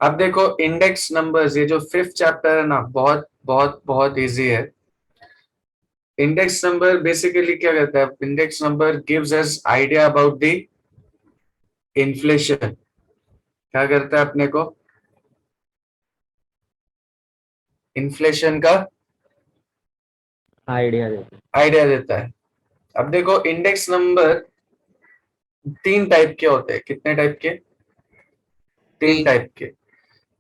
अब देखो index numbers, ये जो फिफ्थ चैप्टर है ना, बहुत बहुत बहुत इजी है। इंडेक्स नंबर बेसिकली क्या करता है? Index number gives us idea about the inflation. क्या करता है अपने को? इन्फ्लेशन का आइडिया देते आइडिया देता है। अब देखो इंडेक्स नंबर तीन टाइप के होते हैं। कितने टाइप के? तीन हैं। टाइप के।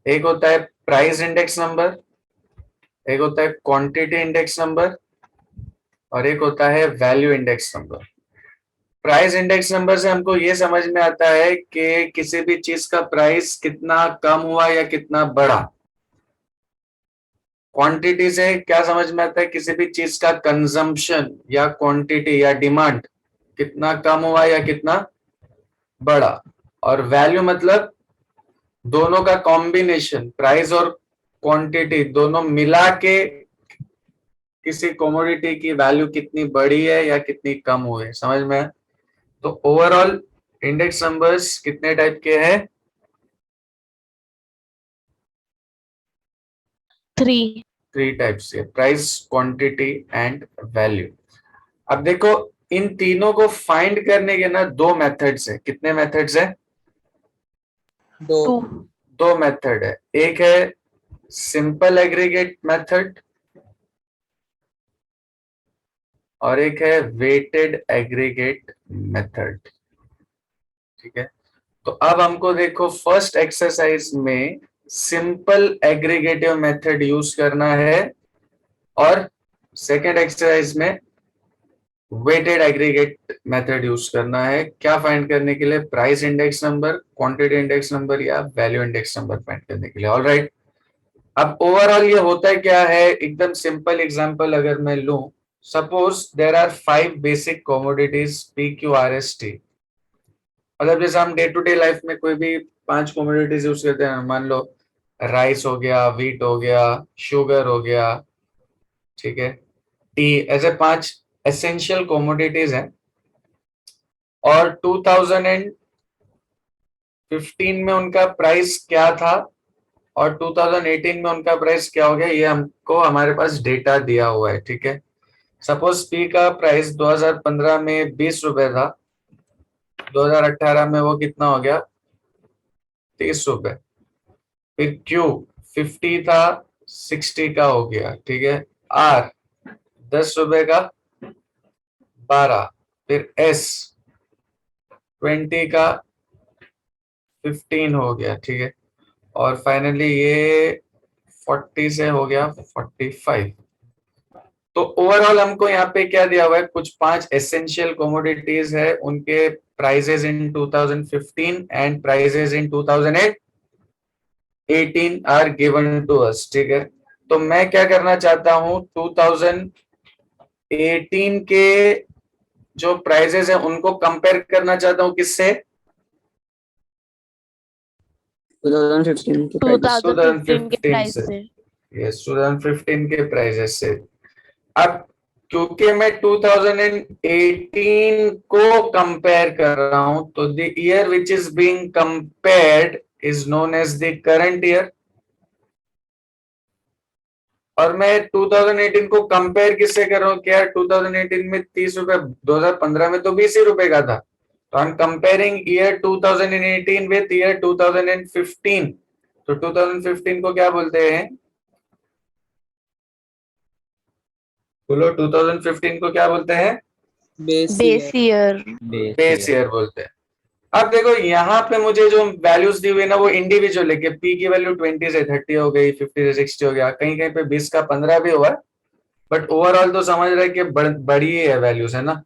एक होता है प्राइस इंडेक्स नंबर, एक होता है क्वांटिटी इंडेक्स नंबर, और एक होता है value index number. Price index number से हमको ये समझ में आता है कि किसी भी चीज का प्राइस कितना कम हुआ या कितना बढ़ा। क्वांटिटी से क्या समझ में आता है? किसी भी चीज का कंजम्पशन या क्वांटिटी या डिमांड कितना कम हुआ या कितना बढ़ा। और वैल्यू मतलब दोनों का कॉम्बिनेशन, प्राइस और क्वांटिटी दोनों मिला के किसी कमोडिटी की वैल्यू कितनी बढ़ी है या कितनी कम हुई है। समझ में आया? तो ओवरऑल इंडेक्स नंबर्स कितने टाइप के हैं? 3। थ्री टाइप्स के, प्राइस, क्वांटिटी एंड वैल्यू। अब देखो इन तीनों को फाइंड करने के ना दो मेथड्स है। कितने मेथड्स है? दो। 2। दो मेथड है। एक है सिंपल एग्रीगेट मेथड और एक है वेटेड एग्रीगेट मेथड। ठीक है, तो अब हमको देखो फर्स्ट एक्सरसाइज में सिंपल एग्रीगेटिव मेथड यूज करना है और सेकेंड एक्सरसाइज में वेटेड एग्रीगेट मेथड यूज करना है। क्या फाइंड करने के लिए? Price index number, quantity index number या वैल्यू इंडेक्स नंबर फाइंड करने के लिए। All right. अब ओवरऑल ये होता है क्या है? एकदम सिंपल एग्जांपल अगर मैं लूं, suppose there are 5 basic commodities P Q R S T. मतलब जैसे हम डे टू डे लाइफ में कोई भी 5 कमोडिटीज यूज करते हैं। मान लो राइस हो गया, व्हीट हो गया, शुगर हो गया, ठीक है, टी, ऐसे 5 एसेंशियल कमोडिटीज हैं। और 2015 में उनका प्राइस क्या था और 2018 में उनका प्राइस क्या हो गया, ये हमको हमारे पास डेटा दिया हुआ है। ठीक है, सपोज पी का प्राइस 2015 में 20 रुपए था, 2018 में वो कितना हो गया? 30 रुपए। फिर क्यू 50 था, 60 का हो गया। ठीक है, आर 10 रुपए का 12, फिर एस 20 का 15 हो गया। ठीक है, और फाइनली ये 40 से हो गया 45। तो ओवरऑल हमको यहाँ पे क्या दिया हुआ है? कुछ 5 एसेंशियल कमोडिटीज है, उनके prices in 2015 and prices in 2018 are given to us. ठीक है, तो मैं क्या करना चाहता हूँ? 2018 के जो प्राइजेस है उनको कंपेयर करना चाहता हूँ किससे? 2015 के प्राइस। 2015 के 2015 प्राइस से। से। यस, 2015 के प्राइजेस से। अब क्योंकि मैं 2018 को कंपेयर कर रहा हूं, तो the year which is being compared is known as the current year. और मैं 2018 को कंपेयर किससे कर रहा हूँ? क्या 2018 में 30 रुपए, 2015 में तो 20 ही रुपए का था। तो I am comparing year 2018 with year 2015। तो 2015 को क्या बोलते हैं? बोलो, 2015 को क्या बोलते हैं? Base base year. Year. Base year बोलते हैं। अब देखो यहाँ पे मुझे जो वैल्यूज दी हुई है ना, वो इंडिविजुअल है कि पी की वैल्यू 20 से 30 हो गई, 50 से 60 हो गया, कहीं कहीं पे 20 का 15 भी हुआ। बट ओवरऑल तो समझ रहे हैं कि बड़ी है वैल्यूज, है ना।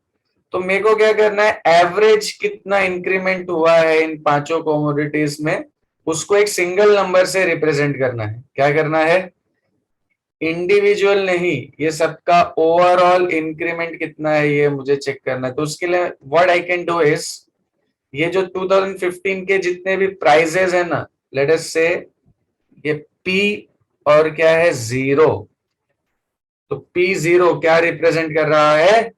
तो मेरे को क्या करना है? एवरेज कितना इंक्रीमेंट हुआ है इन पांचों कमोडिटीज में, उसको एक सिंगल नंबर से रिप्रेजेंट करना है। क्या करना है? इंडिविजुअल नहीं, ये सबका ओवरऑल इंक्रीमेंट कितना है ये मुझे चेक करना है। तो उसके लिए what I can do is, ये जो 2015 के जितने भी प्राइजेस है ना, लेट अस से ये पी और क्या है? 0। तो पी 0 क्या रिप्रेजेंट कर रहा है?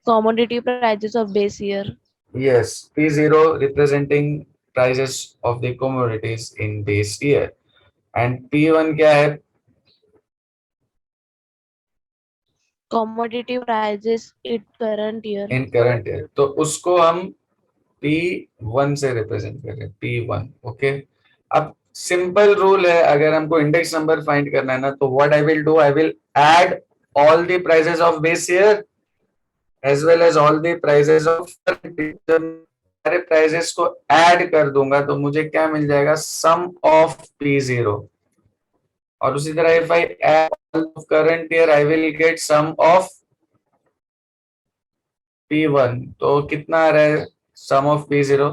Commodity prices of base year. Yes, P0 representing prices of the commodities in this year and P1 क्या है? commodity prices in current year. In current year, तो उसको हम P1 से रिप्रेजेंट कर रहे हैं, P1। ओके, अब सिंपल रूल है, अगर हमको इंडेक्स नंबर फाइंड करना है ना, तो what I will do, I will add all the prices of base year as well as all the prices of current year. सारे प्राइसेस को ऐड कर दूंगा तो मुझे क्या मिल जाएगा, सम ऑफ P0। और उसी तरह if I add all of current year I will get sum of P1। तो कितना आ रहा है सम ऑफ P0?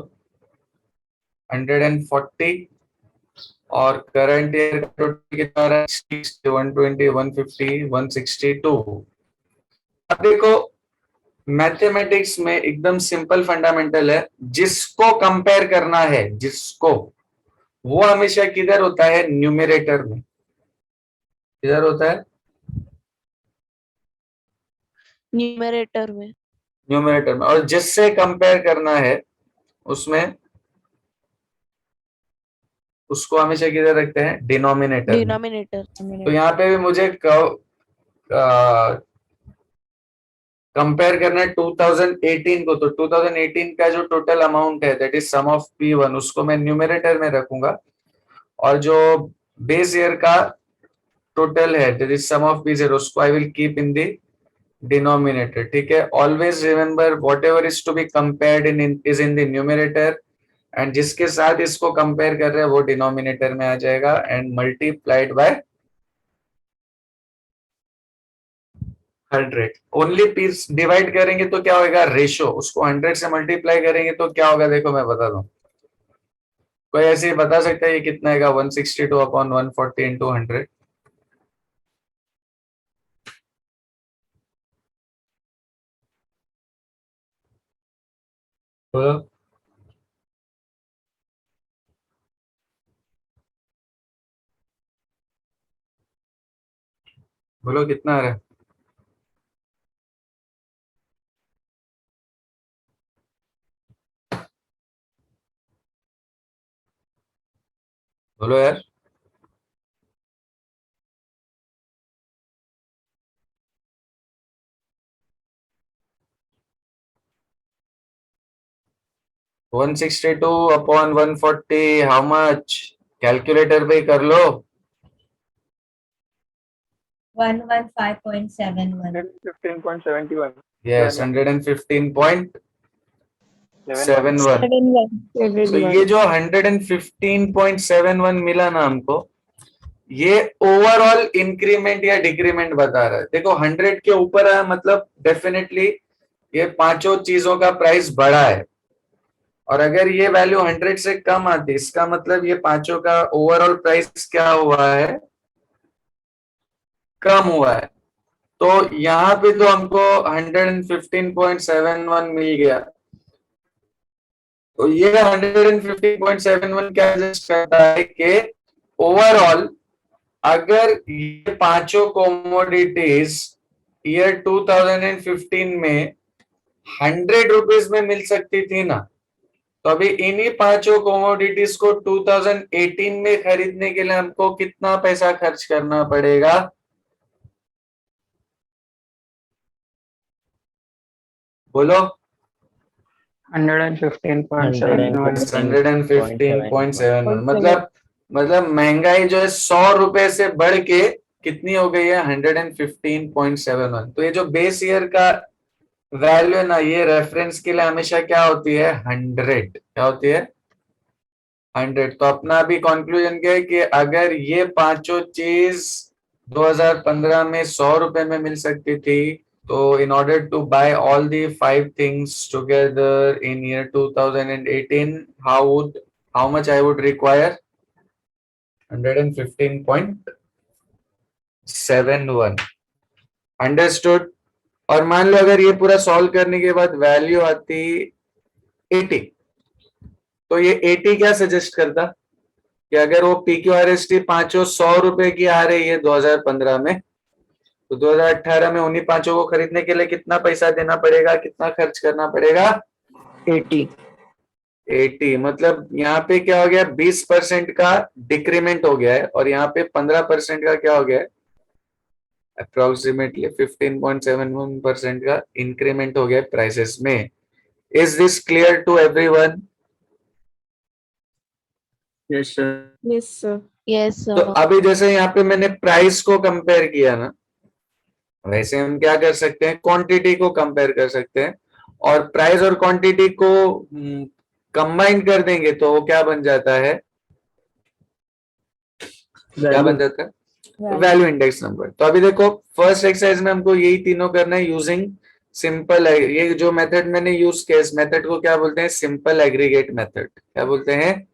140 और करंट ईयर का टोटल कितना आ रहा है? 120, 150, 162। अब देखो, मैथमेटिक्स में एकदम सिंपल फंडामेंटल है, जिसको कंपेयर करना है, जिसको, वो हमेशा किधर होता है? न्यूमरेटर में। किधर होता है? न्यूमरेटर में। न्यूमरेटर में। और जिससे कंपेयर करना है उसमें, उसको हमेशा किधर रखते हैं? डिनोमिनेटर में। डिनोमिनेटर। तो यहाँ पे भी मुझे कंपेयर करना है 2018 को, तो 2018 का जो टोटल अमाउंट है that is sum of P1, उसको मैं न्यूमरेटर में रखूंगा। और जो बेस ईयर का टोटल है that is sum of P0, उसको I will keep in the denominator. ठीक है, always remember whatever is to be compared in is in the numerator, and जिसके साथ इसको कंपेयर कर रहे हैं वो डिनोमिनेटर में आ जाएगा and multiplied by 100। Only P's divide करेंगे तो क्या होगा? रेशो। उसको 100 से मल्टीप्लाई करेंगे तो क्या होगा? देखो मैं बता दूं, कोई ऐसे ही बता सकता है ये कितना है? 162 अपॉन 140 इंटू 100। बोलो बोलो कितना आ रहा है? बोलो यार। One 162 upon 140 how much? Calculator पे कर लो। 115.71. 115.71. यस, 115.71। तो ये 71. जो 115.71 मिला ना हमको, ये ओवरऑल इंक्रीमेंट या डिक्रीमेंट बता रहा है। देखो 100 के ऊपर है मतलब डेफिनेटली ये पांचों चीजों का प्राइस बढ़ा है, और अगर ये वैल्यू 100 से कम आती इसका मतलब ये पांचों का ओवरऑल प्राइस क्या हुआ है? कम हुआ है। तो यहाँ पे तो हमको 115.71 मिल गया, तो ये 115.71 क्या सजेस्ट करता है कि ओवरऑल अगर ये पांचों कॉमोडिटीज ईयर 2015 में 100 रुपीज में मिल सकती थी ना, तो अभी इन्हीं पांचों कॉमोडिटीज को 2018 में खरीदने के लिए हमको कितना पैसा खर्च करना पड़ेगा? बोलो। 115.71. 115.71 मतलब महंगाई जो है 100 रुपए से बढ़ के कितनी हो गई है? 115.71। तो ये जो बेस ईयर का वैल्यू है ना, ये रेफरेंस के लिए हमेशा क्या होती है? 100। क्या होती है? 100। तो अपना भी कंक्लूजन क्या है कि अगर ये पांचों चीज 2015 में 100 रुपए में मिल सकती थी, तो in order to buy all the five things together in year 2018, how much I would require? 115.71। Understood. और मान लो अगर ये पूरा सॉल्व करने के बाद वैल्यू आती 80, तो ये 80 क्या सजेस्ट करता कि अगर वो PQRST पांचों 100 रुपए की आ रही है 2015 में, तो 2018 में उन्हीं पांचों को खरीदने के लिए कितना पैसा देना पड़ेगा? कितना खर्च करना पड़ेगा? 80. 80 मतलब यहाँ पे क्या हो गया, 20% का डिक्रीमेंट हो गया है, और यहाँ पे 15% का क्या हो गया है, अप्रोक्सीमेटली 15.71% का इंक्रीमेंट हो गया प्राइसेस में. Is this clear to everyone? Yes, sir. Yes, sir. Yes, तो sir. अभी जैसे यहाँ पे मैंने प्राइस को कंपेयर किया ना, वैसे हम क्या कर सकते हैं, क्वांटिटी को कंपेयर कर सकते हैं, और प्राइस और क्वांटिटी को कंबाइन कर देंगे तो वो क्या बन जाता है, क्या बन जाता है, वैल्यू इंडेक्स नंबर. तो अभी देखो फर्स्ट एक्सरसाइज में हमको यही तीनों करना है यूजिंग सिंपल. ये जो मेथड मैंने यूज किया, इस मेथड को क्या बोलते हैं, सिंपल एग्रीगेट मेथड. क्या बोलते हैं,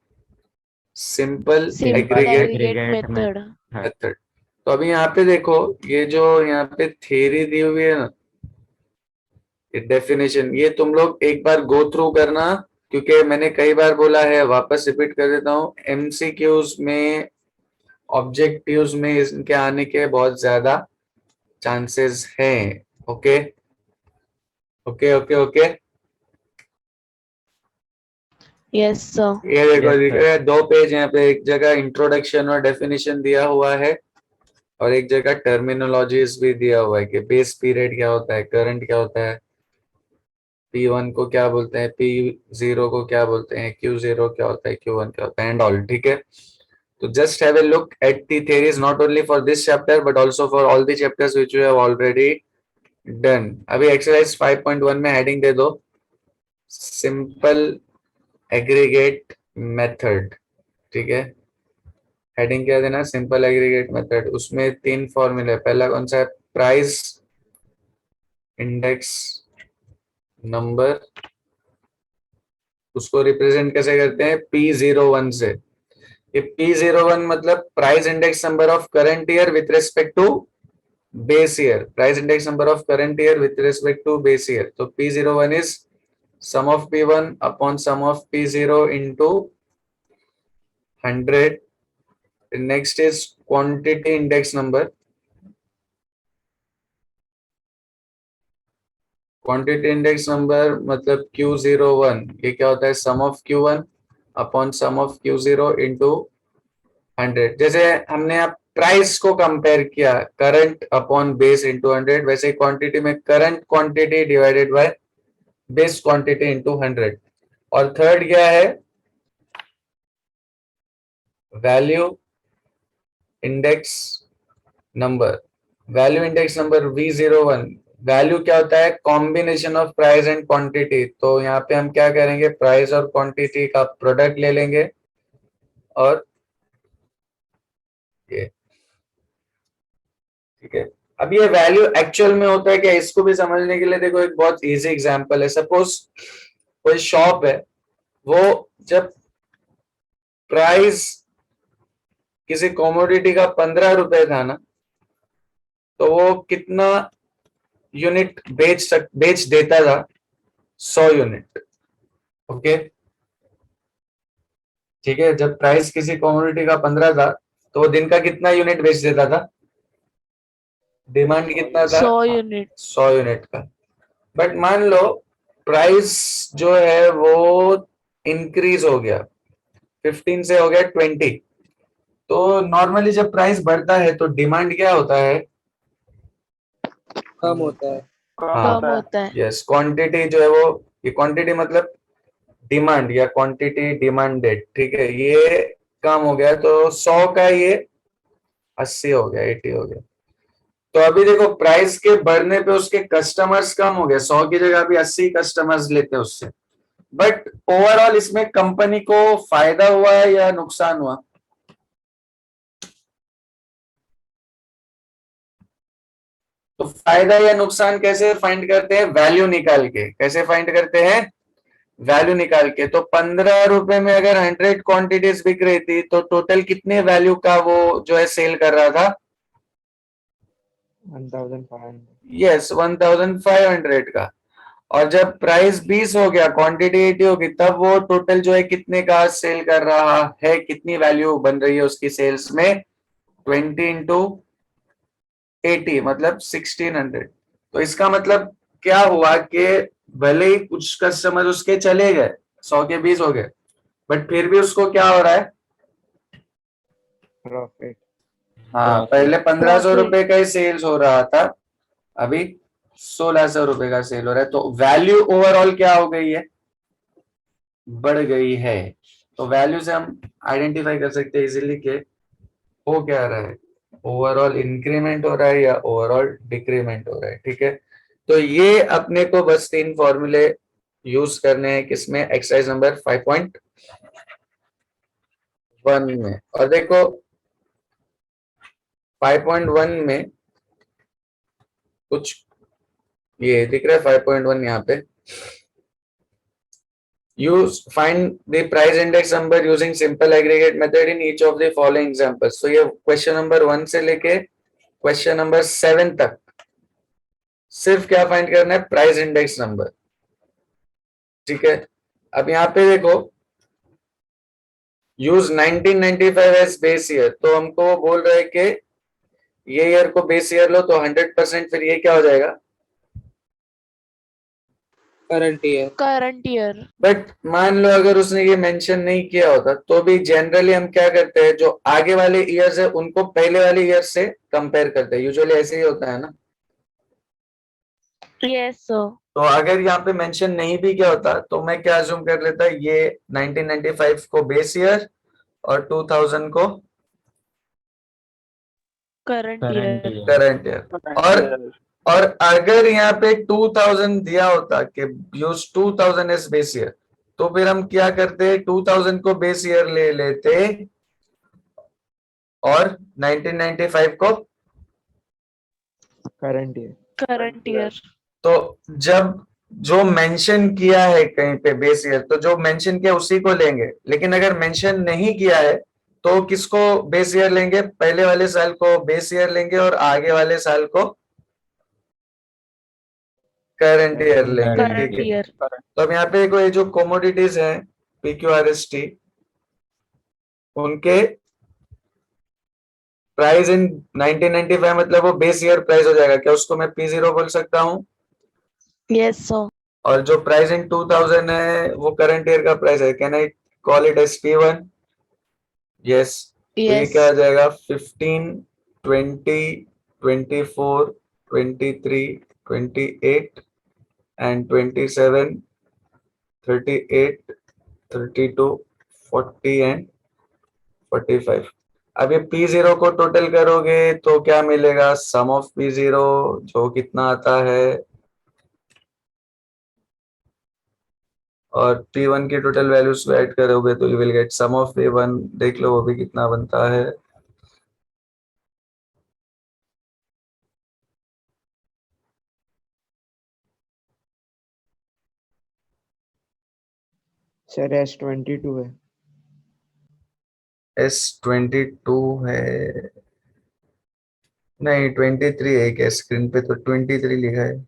simple Simple aggregate aggregate method. Method. तो अभी यहाँ पे देखो, ये जो यहाँ पे थ्योरी दी हुई है ना, डेफिनेशन, ये तुम लोग एक बार गो थ्रू करना, क्योंकि मैंने कई बार बोला है, वापस रिपीट कर देता हूँ, एमसीक्यूज में, ऑब्जेक्टिव्स में इनके आने के बहुत ज्यादा चांसेस हैं. Okay okay okay okay. Yes, sir. ये देखो दिख रहा है, 2 पेज यहाँ पे, एक जगह इंट्रोडक्शन और डेफिनेशन दिया हुआ है, और एक जगह टर्मिनोलॉजीज भी दिया हुआ है कि बेस पीरियड क्या होता है, करंट क्या होता है, P1 को क्या बोलते हैं, P0 को क्या बोलते हैं, Q0 क्या होता है, Q1 क्या होता है, एंड ऑल. ठीक है. तो just have a look at the theories not only for this chapter but also for all the chapters which you have already done. अभी exercise 5.1 में heading दे दो, simple aggregate method. ठीक है, हेडिंग क्या देना, सिंपल एग्रीगेट मेथड. उसमें 3 फॉर्मूले, पहला कौन सा है, प्राइस इंडेक्स नंबर, उसको रिप्रेजेंट कैसे करते हैं, P01 से. ये P01 मतलब price index number of current year with respect to base year. Price index number of current year with respect to base year. तो P01 is sum of P1 upon sum of P0 into 100. Next is quantity index number. Quantity index number मतलब Q01, ये क्या होता है, sum of Q1 upon sum of Q0 into 100. जैसे हमने अब price को कंपेयर किया, करंट अपॉन बेस इनटू 100, वैसे क्वांटिटी में current quantity divided by base quantity into 100. और थर्ड क्या है, value index number. Value index number V01, value क्या होता है, combination of price and quantity. तो यहाँ पे हम क्या करेंगे, प्राइस और क्वांटिटी का प्रोडक्ट ले लेंगे, और ये ठीक है. अब ये वैल्यू एक्चुअल में होता है क्या, इसको भी समझने के लिए देखो एक बहुत इजी एग्जांपल है. सपोज कोई शॉप है, वो जब प्राइस किसी कॉमोडिटी का 15 रुपए था ना, तो वो कितना यूनिट बेच देता था, 100 यूनिट. ओके, ठीक है. जब प्राइस किसी कॉमोडिटी का 15 था, तो वो दिन का कितना यूनिट बेच देता था, डिमांड कितना था, 100 unit. 100 यूनिट का. बट मान लो प्राइस जो है वो इंक्रीज हो गया, 15 से हो गया 20. तो नॉर्मली जब प्राइस बढ़ता है तो डिमांड क्या होता है, कम होता है। कम होता है. यस. क्वांटिटी जो है वो, ये क्वांटिटी मतलब डिमांड या क्वांटिटी डिमांडेड. ठीक है, ये कम हो गया, तो 100 का ये 80 हो गया, 80 हो गया. तो अभी देखो प्राइस के बढ़ने पे उसके कस्टमर्स कम हो गए, 100 की जगह अभी 80 कस्टमर्स लेते हैं उससे. बट ओवरऑल इसमें कंपनी को फायदा हुआ है या नुकसान हुआ, तो फायदा या नुकसान कैसे फाइंड करते हैं, वैल्यू निकाल के. कैसे फाइंड करते हैं, वैल्यू निकाल के. तो 15 रुपए में अगर 100 क्वांटिटीज बिक रही थी, तो टोटल कितने वैल्यू का वो जो है सेल कर रहा था, 1500। यस, 1500 का. और जब प्राइस 20 हो गया, क्वांटिटी 80 होगी, तब वो टोटल जो है कितने का सेल कर रहा है, कितनी वैल्यू बन रही है उसकी सेल्स में, 20 इंटू 80 मतलब 1600. तो इसका मतलब क्या हुआ कि भले ही कुछ कस्टमर उसके चले गए, 100 के 20 हो गए, बट फिर भी उसको क्या हो रहा है? प्रॉफिट। हाँ, पहले 1500 रुपए का ही सेल्स हो रहा था, अभी 1600 रुपए का सेल हो रहा है, तो वैल्यू ओवरऑल क्या हो गई है? बढ़ गई है। तो वैल्यू से हम आइडेंटिफाई कर सकते हैं इजीली के हो क्या रहा है, ओवरऑल इंक्रीमेंट हो रहा है या ओवरऑल डिक्रीमेंट हो रहा है। ठीक है, तो ये अपने को बस 3 फॉर्मूले यूज करने हैं किसमें? एक्सरसाइज नंबर 5.1 में। और देखो 5.1 में कुछ ये दिख रहा है 5.1 यहाँ पे, use find the price index number using simple aggregate method in each of the following examples। तो ये क्वेश्चन नंबर 1 से लेके क्वेश्चन नंबर 7 तक सिर्फ क्या फाइंड करना है? Price index number. ठीक है, अब यहाँ पे देखो यूज 1995 एज बेस ईयर, तो हमको वो बोल रहे हैं कि ये ईयर को बेस ईयर लो, तो 100% फिर ये क्या हो जाएगा? Current year. Current year. But मान लो अगर उसने ये मेंशन नहीं किया होता तो भी जनरली हम क्या करते हैं, जो आगे वाले ईयर्स है उनको पहले वाले ईयर से कंपेयर करते हैं, यूजुअली ऐसे ही होता है ना। Yes sir. तो अगर यहाँ पे मेंशन नहीं भी किया होता तो मैं क्या अज्यूम कर लेता, ये 1995 को बेस ईयर और 2000 को करंट ईयर। Current year. और अगर यहाँ पे 2000 दिया होता कि यूज 2000 एज बेस ईयर, तो फिर हम क्या करते? 2000 को बेस ईयर ले लेते और 1995 को करंट ईयर। Current year. तो जब जो मेंशन किया है कहीं पे बेस ईयर, तो जो मेंशन किया उसी को लेंगे, लेकिन अगर मेंशन नहीं किया है तो किसको बेस ईयर लेंगे? पहले वाले साल को बेस ईयर लेंगे और आगे वाले साल को करंट ईयर लेंगे। करंट ठीक है, ईयर। तो अब यहाँ पे देखो ये जो कमोडिटीज हैं PQRST, उनके प्राइस इन 1995 मतलब वो बेस ईयर प्राइस हो जाएगा क्या? उसको मैं P0 बोल सकता हूँ। Yes sir. और जो प्राइस इन 2000 है वो करंट ईयर का प्राइस है, can I call it as P1? Yes. तो ये क्या यस। हो जाएगा? 15, 20, 24, 23, 28 एंड 27, 38, 32, 40 एंड 45। अब ये P0 को टोटल करोगे तो क्या मिलेगा? सम ऑफ P0, जो कितना आता है, और P1 की टोटल वैल्यूज को ऐड करोगे तो you will get sum of P1। देख लो वो भी कितना बनता है। सर S22 है। S22 है? नहीं, 23 है क्या? स्क्रीन पे तो 23 लिखा है।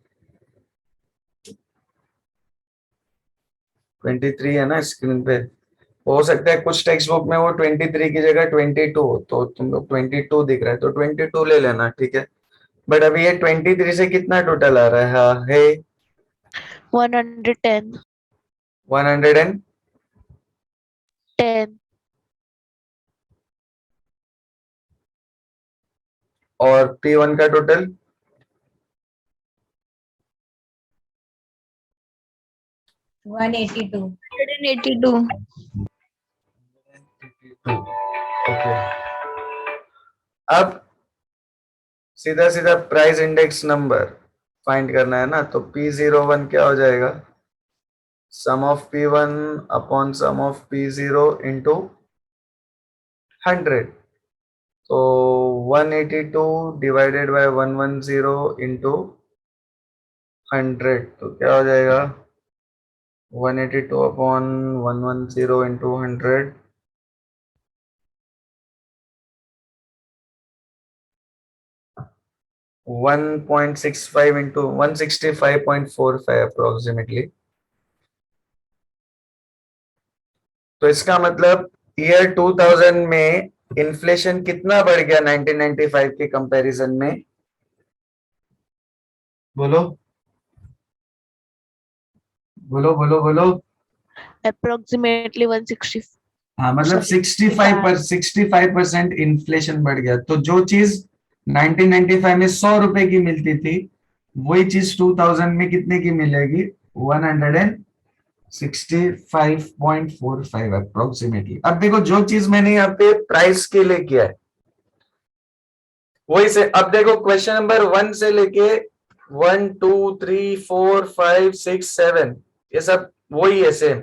23 है ना स्क्रीन पे। हो सकता है कुछ टेक्स्ट बुक में वो 23 की जगह 22 हो, तो तुम लोग 22 दिख रहा है तो 22 ले लेना। ठीक है, बट अभी ये 23 से कितना टोटल आ रहा है? हाँ है 110। 110। और P1 का टोटल 182। 182। ओके। अब सीधा सीधा प्राइस इंडेक्स नंबर फाइंड करना है ना, तो P01 क्या हो जाएगा? Sum of P1 upon sum of P0 into 100। तो 182 डिवाइडेड बाय 110 इंटू 100, तो क्या हो जाएगा? 182 अपॉन 110 इंटू 100, 1.65 इंटू 165.45 अप्रोक्सीमेटली। तो इसका मतलब ईयर 2000 में इन्फ्लेशन कितना बढ़ गया 1995 के कंपैरिजन में? बोलो। बोलो बोलो बोलो। Approximately 160. हाँ मतलब Sorry. 65% इन्फ्लेशन बढ़ गया, तो जो चीज 1995 में 100 रुपए की मिलती थी, वही चीज 2000 में कितने की मिलेगी? 165.45 अप्रोक्सीमेटली। अब देखो जो चीज मैंने यहाँ पे प्राइस के लिए किया है वही से, अब देखो क्वेश्चन नंबर 1 से लेके 1 2 3 4 5 6 7 ये सब वही है सेम।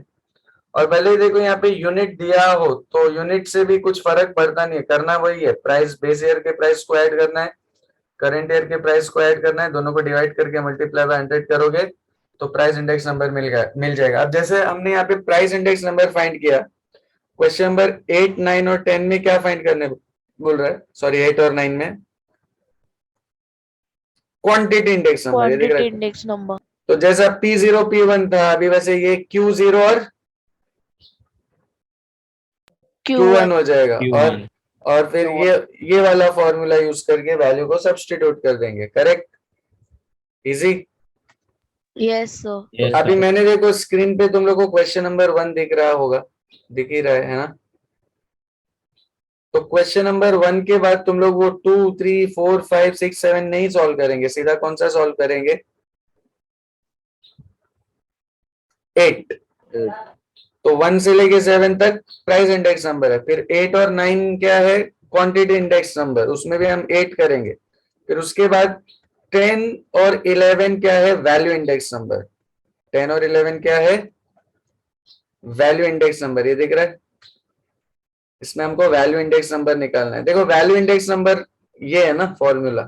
और भले ही देखो यहाँ पे यूनिट दिया हो तो यूनिट से भी कुछ फर्क पड़ता नहीं है, करना वही है, प्राइस बेस ईयर के प्राइस को ऐड करना है, करंट ईयर के प्राइस को ऐड करना है, दोनों को डिवाइड करके मल्टीप्लाई बाय 100 करोगे तो प्राइस इंडेक्स नंबर मिल जाएगा। अब जैसे हमने यहाँ पे प्राइस इंडेक्स नंबर फाइंड किया, क्वेश्चन नंबर 8 9 और 10 में क्या फाइंड करने बोल रहा है? सॉरी 8 और 9 में क्वांटिटी इंडेक्स नंबर, ये देख रहे Quantity हैं। index number. तो जैसा P0 P1 था, अभी वैसे ये Q0 और Q1 Q1. हो जाएगा। Q1. और फिर ये वाला फॉर्मूला यूज करके वैल्यू को सब्स्टिट्यूट कर देंगे। Correct? Easy. Yes, sir. Yes, अभी sir. मैंने देखो स्क्रीन पे तुम लोग को क्वेश्चन नंबर 1 दिख रहा होगा, दिख ही रहा है ना? तो क्वेश्चन नंबर 1 के बाद तुम लोग वो 2 3 4 5 6 7 नहीं सॉल्व करेंगे, सीधा कौन सा सॉल्व करेंगे? 8। तो 1 से लेके 7 तक प्राइस इंडेक्स नंबर है, फिर 8 और 9 क्या है? क्वांटिटी इंडेक्स नंबर, उसमें भी हम 8 करेंगे। फिर उसके बाद 10 और 11 क्या है? Value index number. 10 और 11 क्या है? वैल्यू इंडेक्स नंबर, ये दिख रहा है? इसमें हमको वैल्यू इंडेक्स नंबर निकालना है। देखो वैल्यू इंडेक्स नंबर ये है ना फॉर्मूला,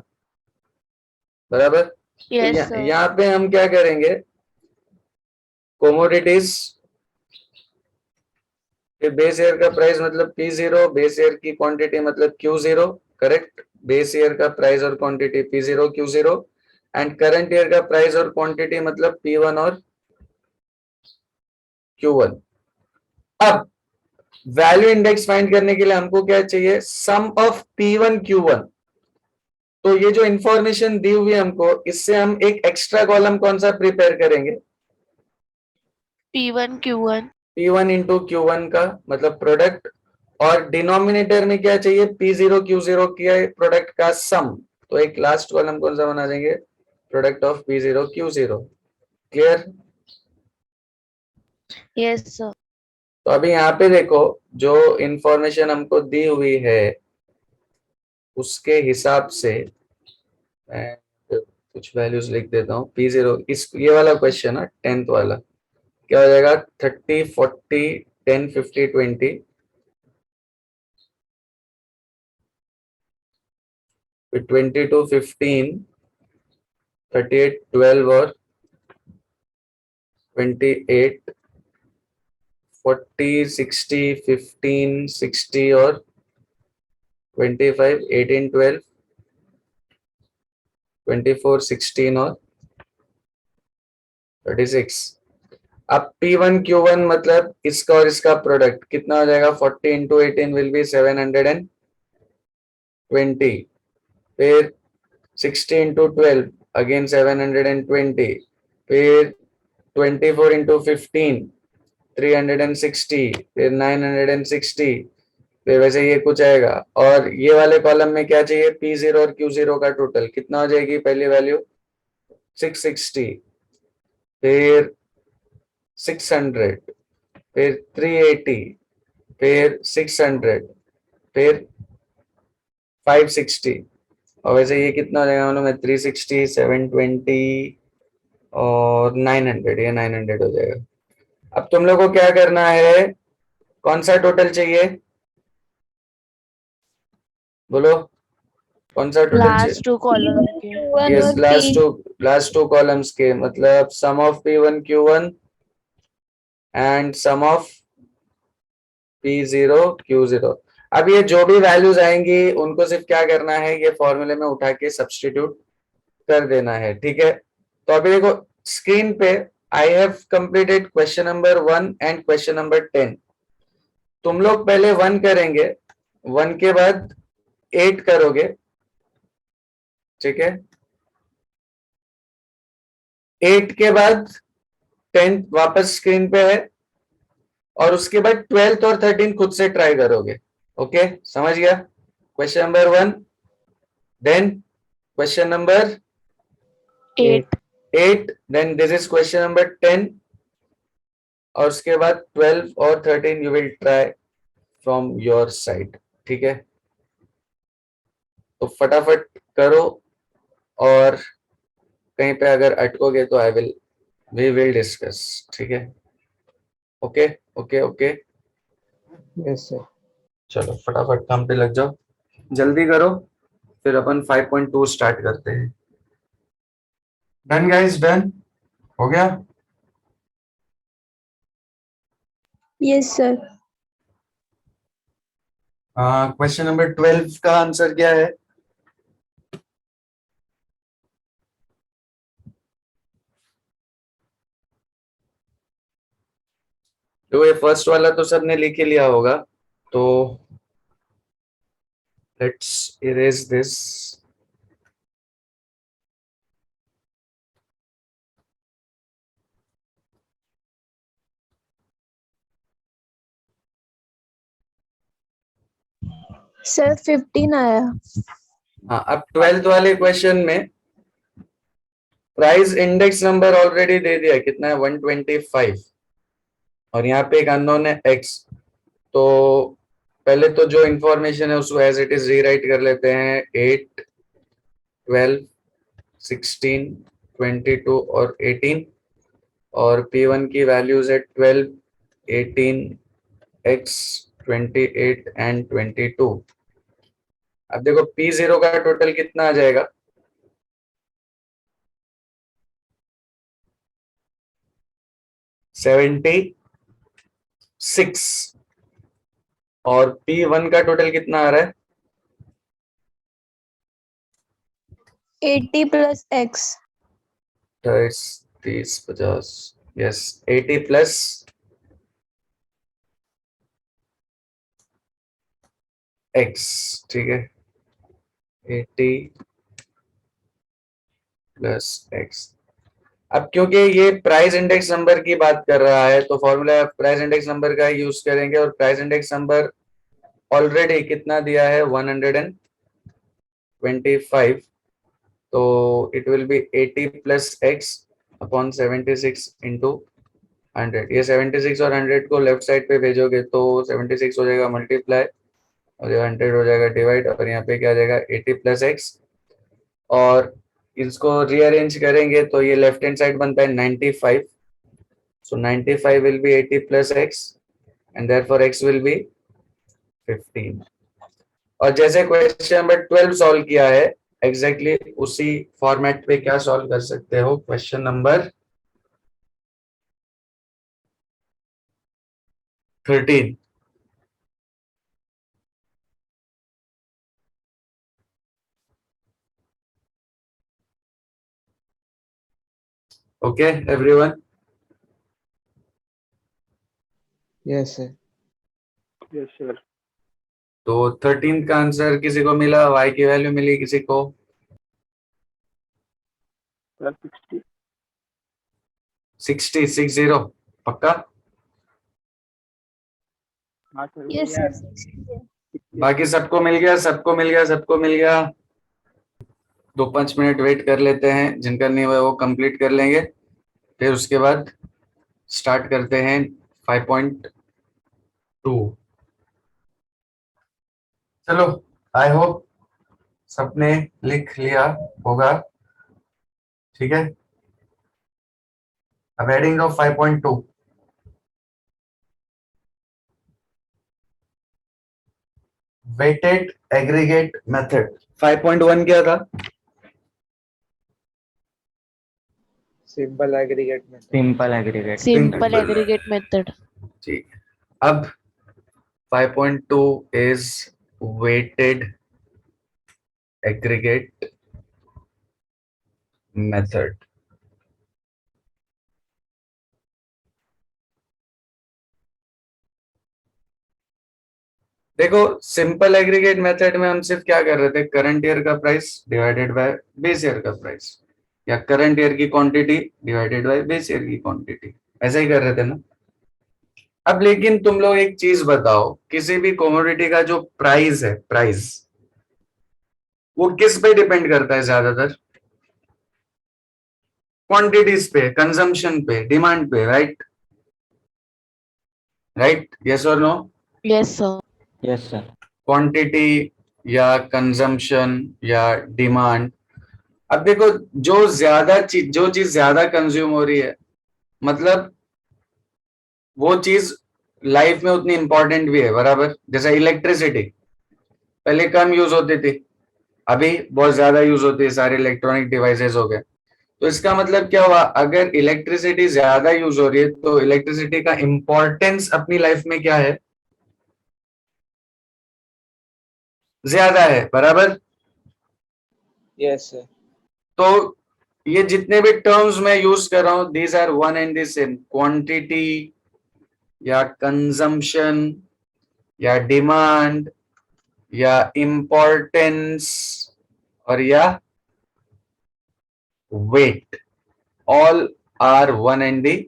बराबर? तो Yes, sir. यहाँ पे हम क्या करेंगे? कोमोडिटीज, बेस ईयर का प्राइस मतलब P0, बेस ईयर की क्वांटिटी मतलब Q0। करेक्ट? बेस ईयर का प्राइस और quantity P0 Q0, and current year का प्राइस और क्वांटिटी मतलब P1 और Q1। अब वैल्यू इंडेक्स फाइंड करने के लिए हमको क्या चाहिए? सम ऑफ P1 Q1। तो ये जो इंफॉर्मेशन दी हुई है हमको, इससे हम एक एक्स्ट्रा कॉलम कौन सा प्रिपेयर करेंगे? P1 Q1. P1 into Q1 का मतलब प्रोडक्ट, और डिनोमिनेटर में क्या चाहिए? P0 Q0 के प्रोडक्ट का सम। तो एक लास्ट कॉलम कौन सा बना देंगे? Product of P0 Q0। Clear? Yes, sir. तो अभी यहाँ पे देखो जो इंफॉर्मेशन हमको दी हुई है उसके हिसाब से मैं कुछ वैल्यूज लिख देता हूँ। P0 इस ये वाला क्वेश्चन है 10th वाला, क्या हो जाएगा? 30 40 10 50 20, फिर 22 15 38 12 और 28 40 60 15 60 और 25 18 12 24 16 और 36। अब P1 Q1 मतलब इसका और इसका प्रोडक्ट कितना हो जाएगा? 40 इंटू 18 विल बी 720, फिर 60 इंटू 12 अगेन 720, फिर 24 इंटू 15 360, फिर 960, फिर वैसे ये कुछ आएगा। और ये वाले कॉलम में क्या चाहिए? P0 और Q0 का टोटल कितना हो जाएगी? पहली वैल्यू 660, फिर 600, फिर 380, फिर 600, फिर 560। और वैसे ये कितना हो जाएगा मालूम है? 360 720 और 900, ये 900 हो जाएगा। अब तुम लोग को क्या करना है? कौन सा टोटल चाहिए? बोलो कौन सा टोटल चाहिए? Last two column के. Q1 यस, और P लास्ट टू कॉलम्स के मतलब sum of P1 Q1 and sum of P0 Q0। अब ये जो भी वैल्यूज आएंगी उनको सिर्फ क्या करना है? ये फॉर्मूले में उठा के सब्स्टिट्यूट कर देना है। ठीक है? तो अभी देखो स्क्रीन पे I have completed question number 1 and question number 10। तुम लोग पहले 1 करेंगे, 1 के बाद 8 करोगे, ठीक है? 8 के बाद 10th वापस स्क्रीन पे है और उसके बाद 12th और 13th खुद से ट्राई करोगे। ओके, समझ गया? Question number 1, then question number 8. 8, then this is question number 10 और उसके बाद 12 और 13 you will try from your side. ठीक है, तो फटाफट करो और कहीं पे अगर अटकोगे तो वी विल डिस्कस। ठीक है, okay okay okay, yes sir. चलो फटाफट काम पे लग जाओ, जल्दी करो, फिर अपन 5.2 स्टार्ट करते हैं। डन गाइस, डन हो गया? Yes, sir. क्वेश्चन नंबर 12 का आंसर क्या है? तो ये फर्स्ट वाला तो सबने लिख ही लिया होगा, तो लेट्स इरेज दिस। Sir, 15 आया. हाँ, अब 12th वाले क्वेश्चन में प्राइस इंडेक्स नंबर ऑलरेडी दे दिया, कितना है? 125, और यहाँ पे एक अननोन है x। तो पहले तो जो इंफॉर्मेशन है उसको एज इट इज रीराइट कर लेते हैं, 8, 12, 16, 22 और 18, और P1 की वैल्यूज है 12, 18, x, 28 एंड 22। अब देखो P0 का टोटल कितना आ जाएगा? 76, और P1 का टोटल कितना आ रहा है? 80 plus x. 28, 30, 50, yes 80 plus x। ठीक है, 80 प्लस x। अब क्योंकि ये प्राइस इंडेक्स नंबर की बात कर रहा है तो फॉर्मूला प्राइस इंडेक्स नंबर का यूज करेंगे, और प्राइस इंडेक्स नंबर ऑलरेडी कितना दिया है? 125, तो it will be 80 plus x upon 76 into 100। ये 76 और 100 को लेफ्ट साइड पे भेजोगे तो 76 हो जाएगा मल्टीप्लाई, और ये 100 हो जाएगा डिवाइड, और यहाँ पे क्या आ जाएगा? 80 प्लस x, और इसको रीअरेंज करेंगे तो ये लेफ्ट हैंड साइड बनता है 95, so 95 will be 80 plus x and therefore x will be 15। और जैसे क्वेश्चन नंबर 12 सॉल्व किया है एग्जैक्टली उसी फॉर्मेट पे क्या सॉल्व कर सकते हो question number 13। Okay everyone? Yes sir. Yes sir. तो 13 का आंसर किसी को मिला? y की वैल्यू मिली किसी को? सर 60। 60 पक्का? हाँ सर Yes, यार sir. 60. बाकी सबको मिल गया? सबको मिल गया? सबको मिल गया? 2-5 मिनट वेट कर लेते हैं, जिनका नहीं हुआ वो कंप्लीट कर लेंगे, फिर उसके बाद स्टार्ट करते हैं 5.2। चलो, आई होप सबने लिख लिया होगा। ठीक है, अब heading of 5.2, weighted aggregate method. 5.1 क्या था? सिंपल एग्रीगेट में। Simple aggregate. Simple aggregate method. ठीक, अब 5.2 इज वेटेड एग्रीगेट मेथड। देखो सिंपल एग्रीगेट मेथड में हम सिर्फ क्या कर रहे थे? करंट ईयर का price divided by base year का प्राइस, या करंट ईयर की quantity divided by base year की क्वांटिटी। ऐसा ही कर रहे थे ना। अब लेकिन तुम लोग एक चीज बताओ, किसी भी कमोडिटी का जो प्राइस है, प्राइस वो किस पे डिपेंड करता है ज्यादातर? क्वांटिटीज पे, कंजम्पशन पे, डिमांड पे, राइट? राइट, यस और no? Yes, sir. Yes, sir. Quantity या कंजम्पशन या डिमांड। अब देखो, जो चीज ज्यादा कंज्यूम हो रही है, मतलब वो चीज लाइफ में उतनी इंपॉर्टेंट भी है, बराबर? जैसे इलेक्ट्रिसिटी पहले कम यूज होती थी, अभी बहुत ज्यादा यूज होती है, सारे इलेक्ट्रॉनिक डिवाइसेस हो गए। तो इसका मतलब क्या हुआ, अगर इलेक्ट्रिसिटी ज्यादा यूज हो रही है तो इलेक्ट्रिसिटी का इंपॉर्टेंस अपनी लाइफ में क्या है, ज्यादा है, बराबर? Yes, sir. तो ये जितने भी टर्म्स मैं यूज कर रहा हूं, these are one and the same, quantity या कंजम्पशन या डिमांड या इम्पोर्टेंस और या weight, all are one and the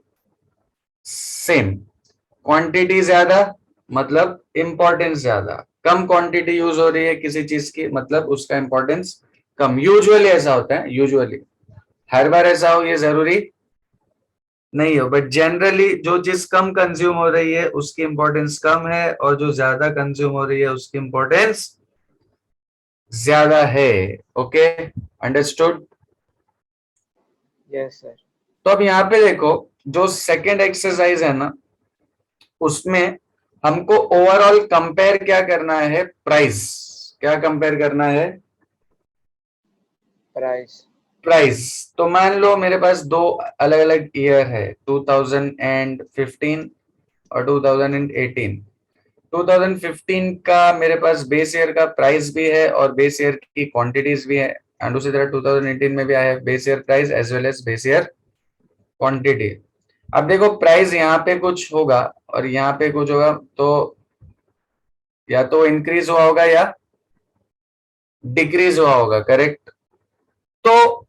same. Quantity ज्यादा मतलब इंपॉर्टेंस ज्यादा, कम क्वांटिटी यूज हो रही है किसी चीज की मतलब उसका इंपॉर्टेंस कम। यूजुअली ऐसा होता है, यूजुअली, हर बार ऐसा हो ये जरूरी नहीं हो, बट जनरली जो चीज कम कंज्यूम हो रही है उसकी इंपॉर्टेंस कम है, और जो ज्यादा कंज्यूम हो रही है उसकी इंपॉर्टेंस ज्यादा है। Okay, understood? Yes, sir. तो अब यहाँ पे देखो, जो सेकंड एक्सरसाइज है ना, उसमें हमको ओवरऑल कंपेयर क्या करना है, प्राइस। क्या कंपेयर करना है? Price. प्राइस। तो मान लो मेरे पास दो अलग अलग ईयर है, 2015 और 2018। 2015 का मेरे पास बेस ईयर का प्राइस भी है और बेस ईयर की क्वांटिटीज भी है, एंड उसी तरह 2018 में भी आया है base year price as well as base year quantity. अब देखो, प्राइस यहाँ पे कुछ होगा और यहाँ पे कुछ होगा, तो या तो इंक्रीज हुआ होगा या डिक्रीज हुआ होगा, करेक्ट? तो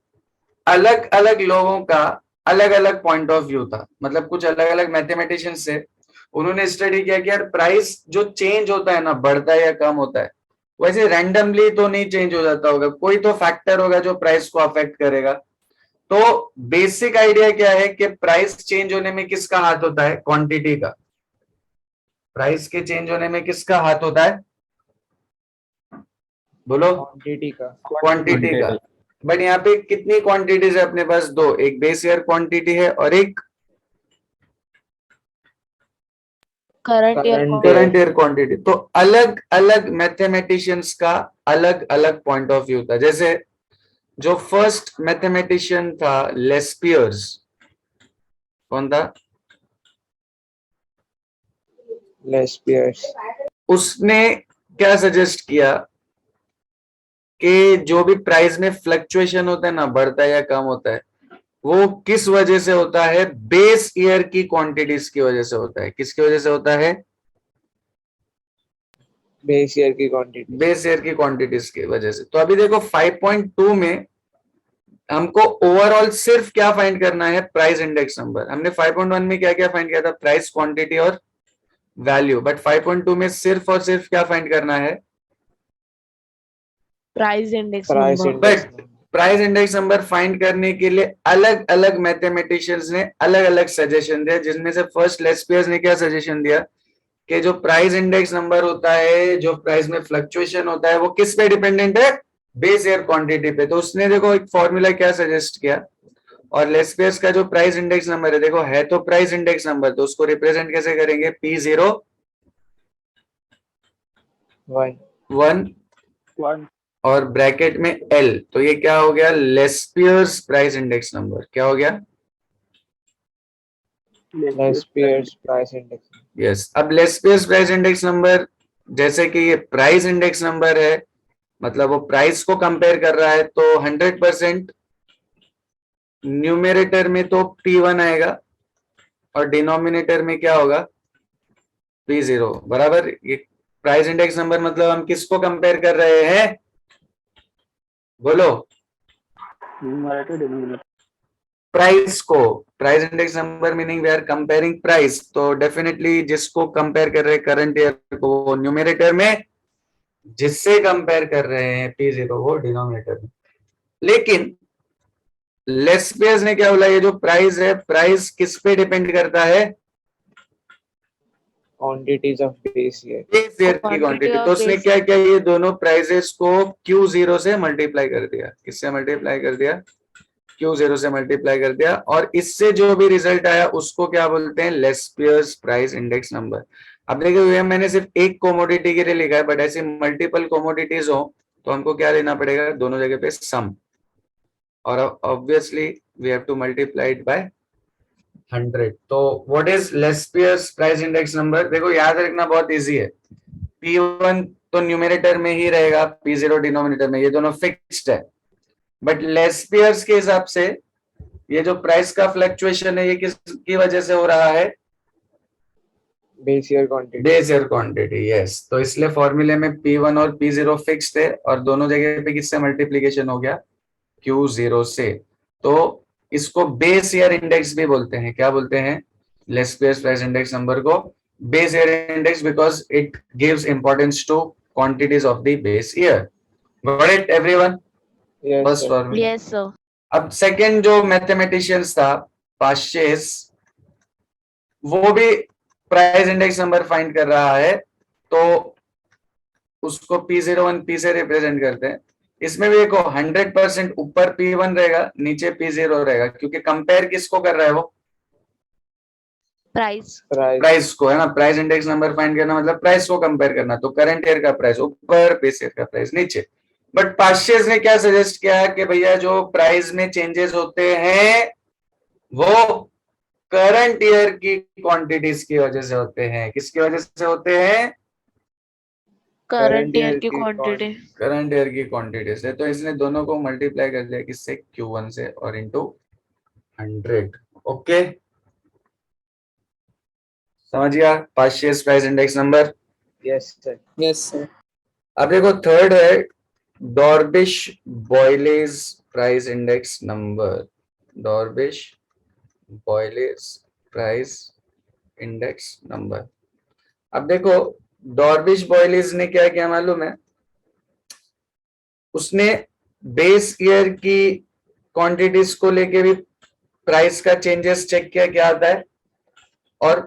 अलग अलग लोगों का अलग अलग पॉइंट ऑफ व्यू था, मतलब कुछ अलग अलग मैथमेटिशियंस से उन्होंने स्टडी किया कि यार प्राइस जो चेंज होता है ना, बढ़ता है या कम होता है, वैसे रैंडमली तो नहीं चेंज हो जाता होगा, कोई तो फैक्टर होगा जो प्राइस को अफेक्ट करेगा। तो बेसिक आइडिया क्या है कि प्राइस चेंज होने में किसका हाथ होता है, क्वांटिटी का। प्राइस के चेंज होने में किसका हाथ होता है, बोलो? Quantity का. क्वांटिटी का। बट यहाँ पे कितनी क्वांटिटीज है अपने पास? दो, एक बेस ईयर क्वांटिटी है और एक Current year. Current current year quantity. तो अलग अलग मैथमेटिशियंस का अलग अलग पॉइंट ऑफ व्यू था। जैसे जो फर्स्ट मैथमेटिशियन था लेस्पियर्स, कौन था? Less peers. उसने क्या सजेस्ट किया कि जो भी प्राइस में फ्लक्चुएशन होता है ना, बढ़ता है या कम होता है, वो किस वजह से होता है, बेस ईयर की क्वांटिटीज की वजह से होता है। किसकी वजह से होता है? Base year की quantity. बेस ईयर की क्वांटिटीज की वजह से। तो अभी देखो 5.2 में हमको ओवरऑल सिर्फ क्या फाइंड करना है, प्राइस इंडेक्स नंबर। हमने 5.1 में क्या क्या फाइंड किया था, प्राइस, क्वांटिटी और वैल्यू, बट 5.2 में सिर्फ और सिर्फ क्या फाइंड करना है, Price index Price number. index. But price index number find करने के लिए अलग अलग मैथमेटिशियंस ने अलग अलग सजेशन दिया, जिसमें से फर्स्ट लेस्पियर्स ने क्या सजेशन दिया कि जो प्राइस इंडेक्स नंबर होता है, जो प्राइस में फ्लक्चुएशन होता है, वो किस पे डिपेंडेंट है, बेस ईयर क्वांटिटी पे। तो उसने देखो एक फॉर्मूला क्या सजेस्ट किया, और लेस्पियर्स का जो प्राइस इंडेक्स नंबर है, देखो है तो प्राइस इंडेक्स नंबर, तो उसको रिप्रेजेंट कैसे करेंगे, P0 One. 1 1. और ब्रैकेट में L, तो ये क्या हो गया, लेस्पियर्स प्राइस इंडेक्स नंबर। क्या हो गया? Less peers price index. Yes. अब लेस्पियर्स प्राइस इंडेक्स नंबर, जैसे कि ये प्राइस इंडेक्स नंबर है, मतलब वो प्राइस को कंपेयर कर रहा है, तो 100% न्यूमेरेटर में तो P1 आएगा और डिनोमिनेटर में क्या होगा, P0, बराबर? ये प्राइस इंडेक्स नंबर मतलब हम किसको कंपेयर कर रहे हैं, बोलो? Numerator, denominator. प्राइस को, price index number meaning we are comparing price, तो डेफिनेटली जिसको कंपेयर कर रहे हैं करंट ईयर को वो न्यूमरेटर में, जिससे कंपेयर कर रहे हैं P0 वो डिनोमिनेटर में। लेकिन लेस्पियर्स ने क्या बोला, ये जो प्राइस है, प्राइस किस पे डिपेंड करता है? Quantities of base year. Base year की Quantity क्वांटिटी। of तो उसने base क्या किया, ये दोनों प्राइसेस को Q0 से मल्टीप्लाई कर दिया। किससे मल्टीप्लाई कर दिया? Q0 से मल्टीप्लाई कर दिया, और इससे जो भी रिजल्ट आया उसको क्या बोलते हैं? Laspeyres price index number. अब देखिए मैंने सिर्फ एक कोमोडिटी के लिए लिखा है, बट ऐसी मल्टीपल कोमोडिटीज हो तो हमको क्या लेना पड़ेगा? दोनों जगह पे सम, और obviously we have to multiply it by 100। तो what is Laspeyres price index number? देखो याद रखना बहुत इजी है। P1 तो न्यूमरेटर में ही रहेगा, P0 डिनोमिनेटर में, ये दोनों फिक्स्ड है। बट लेस्पियर्स के हिसाब से ये जो प्राइस का फ्लक्चुएशन है ये किसकी वजह से हो रहा है? Base year quantity. Base year quantity, yes. तो इसलिए फॉर्मूले में P1 और P0 फिक्स्ड है, और दोनों जगह पे किससे मल्टीप्लीकेशन हो गया? Q0 से। तो इसको बेस ईयर इंडेक्स भी बोलते हैं। क्या बोलते हैं? लेस्पियर्स प्राइस इंडेक्स नंबर को base year index, because it gives importance two quantities of the base year. Got it everyone? Yes, first sir. Formula. Yes, sir. अब सेकंड जो मैथमेटिशियंस था, पाश्चेस, वो भी प्राइस इंडेक्स नंबर फाइंड कर रहा है, तो उसको P01 P से रिप्रेजेंट करते हैं। इसमें भी देखो 100% ऊपर P1 रहेगा, नीचे P0 रहेगा, क्योंकि कंपेयर किसको कर रहा है वो? Price. Price. प्राइस को, है ना। प्राइस इंडेक्स नंबर फाइंड करना मतलब प्राइस को कंपेयर करना। तो करंट ईयर का प्राइस ऊपर, बेस ईयर का प्राइस नीचे। बट पाश्चेस ने क्या सजेस्ट किया कि भैया जो प्राइस में चेंजेस होते हैं वो करंट ईयर की क्वांटिटीज की वजह से होते हैं। किसकी वजह से होते हैं? Current year की quantity. करंट ईयर की क्वांटिटी से। तो इसने दोनों को मल्टीप्लाई कर दिया, किससे? Q1 से, और इनटू 100। ओके, समझ गया? Paasche's price index number. Yes, sir. Yes, sir. अब देखो थर्ड है Dorbish Bowley's price index number. Dorbish Bowley's price index number. अब देखो डॉर्बिश बॉयलेज ने क्या किया मालूम है? उसने बेस ईयर की क्वांटिटीज को लेके भी प्राइस का चेंजेस चेक किया, क्या आता है, और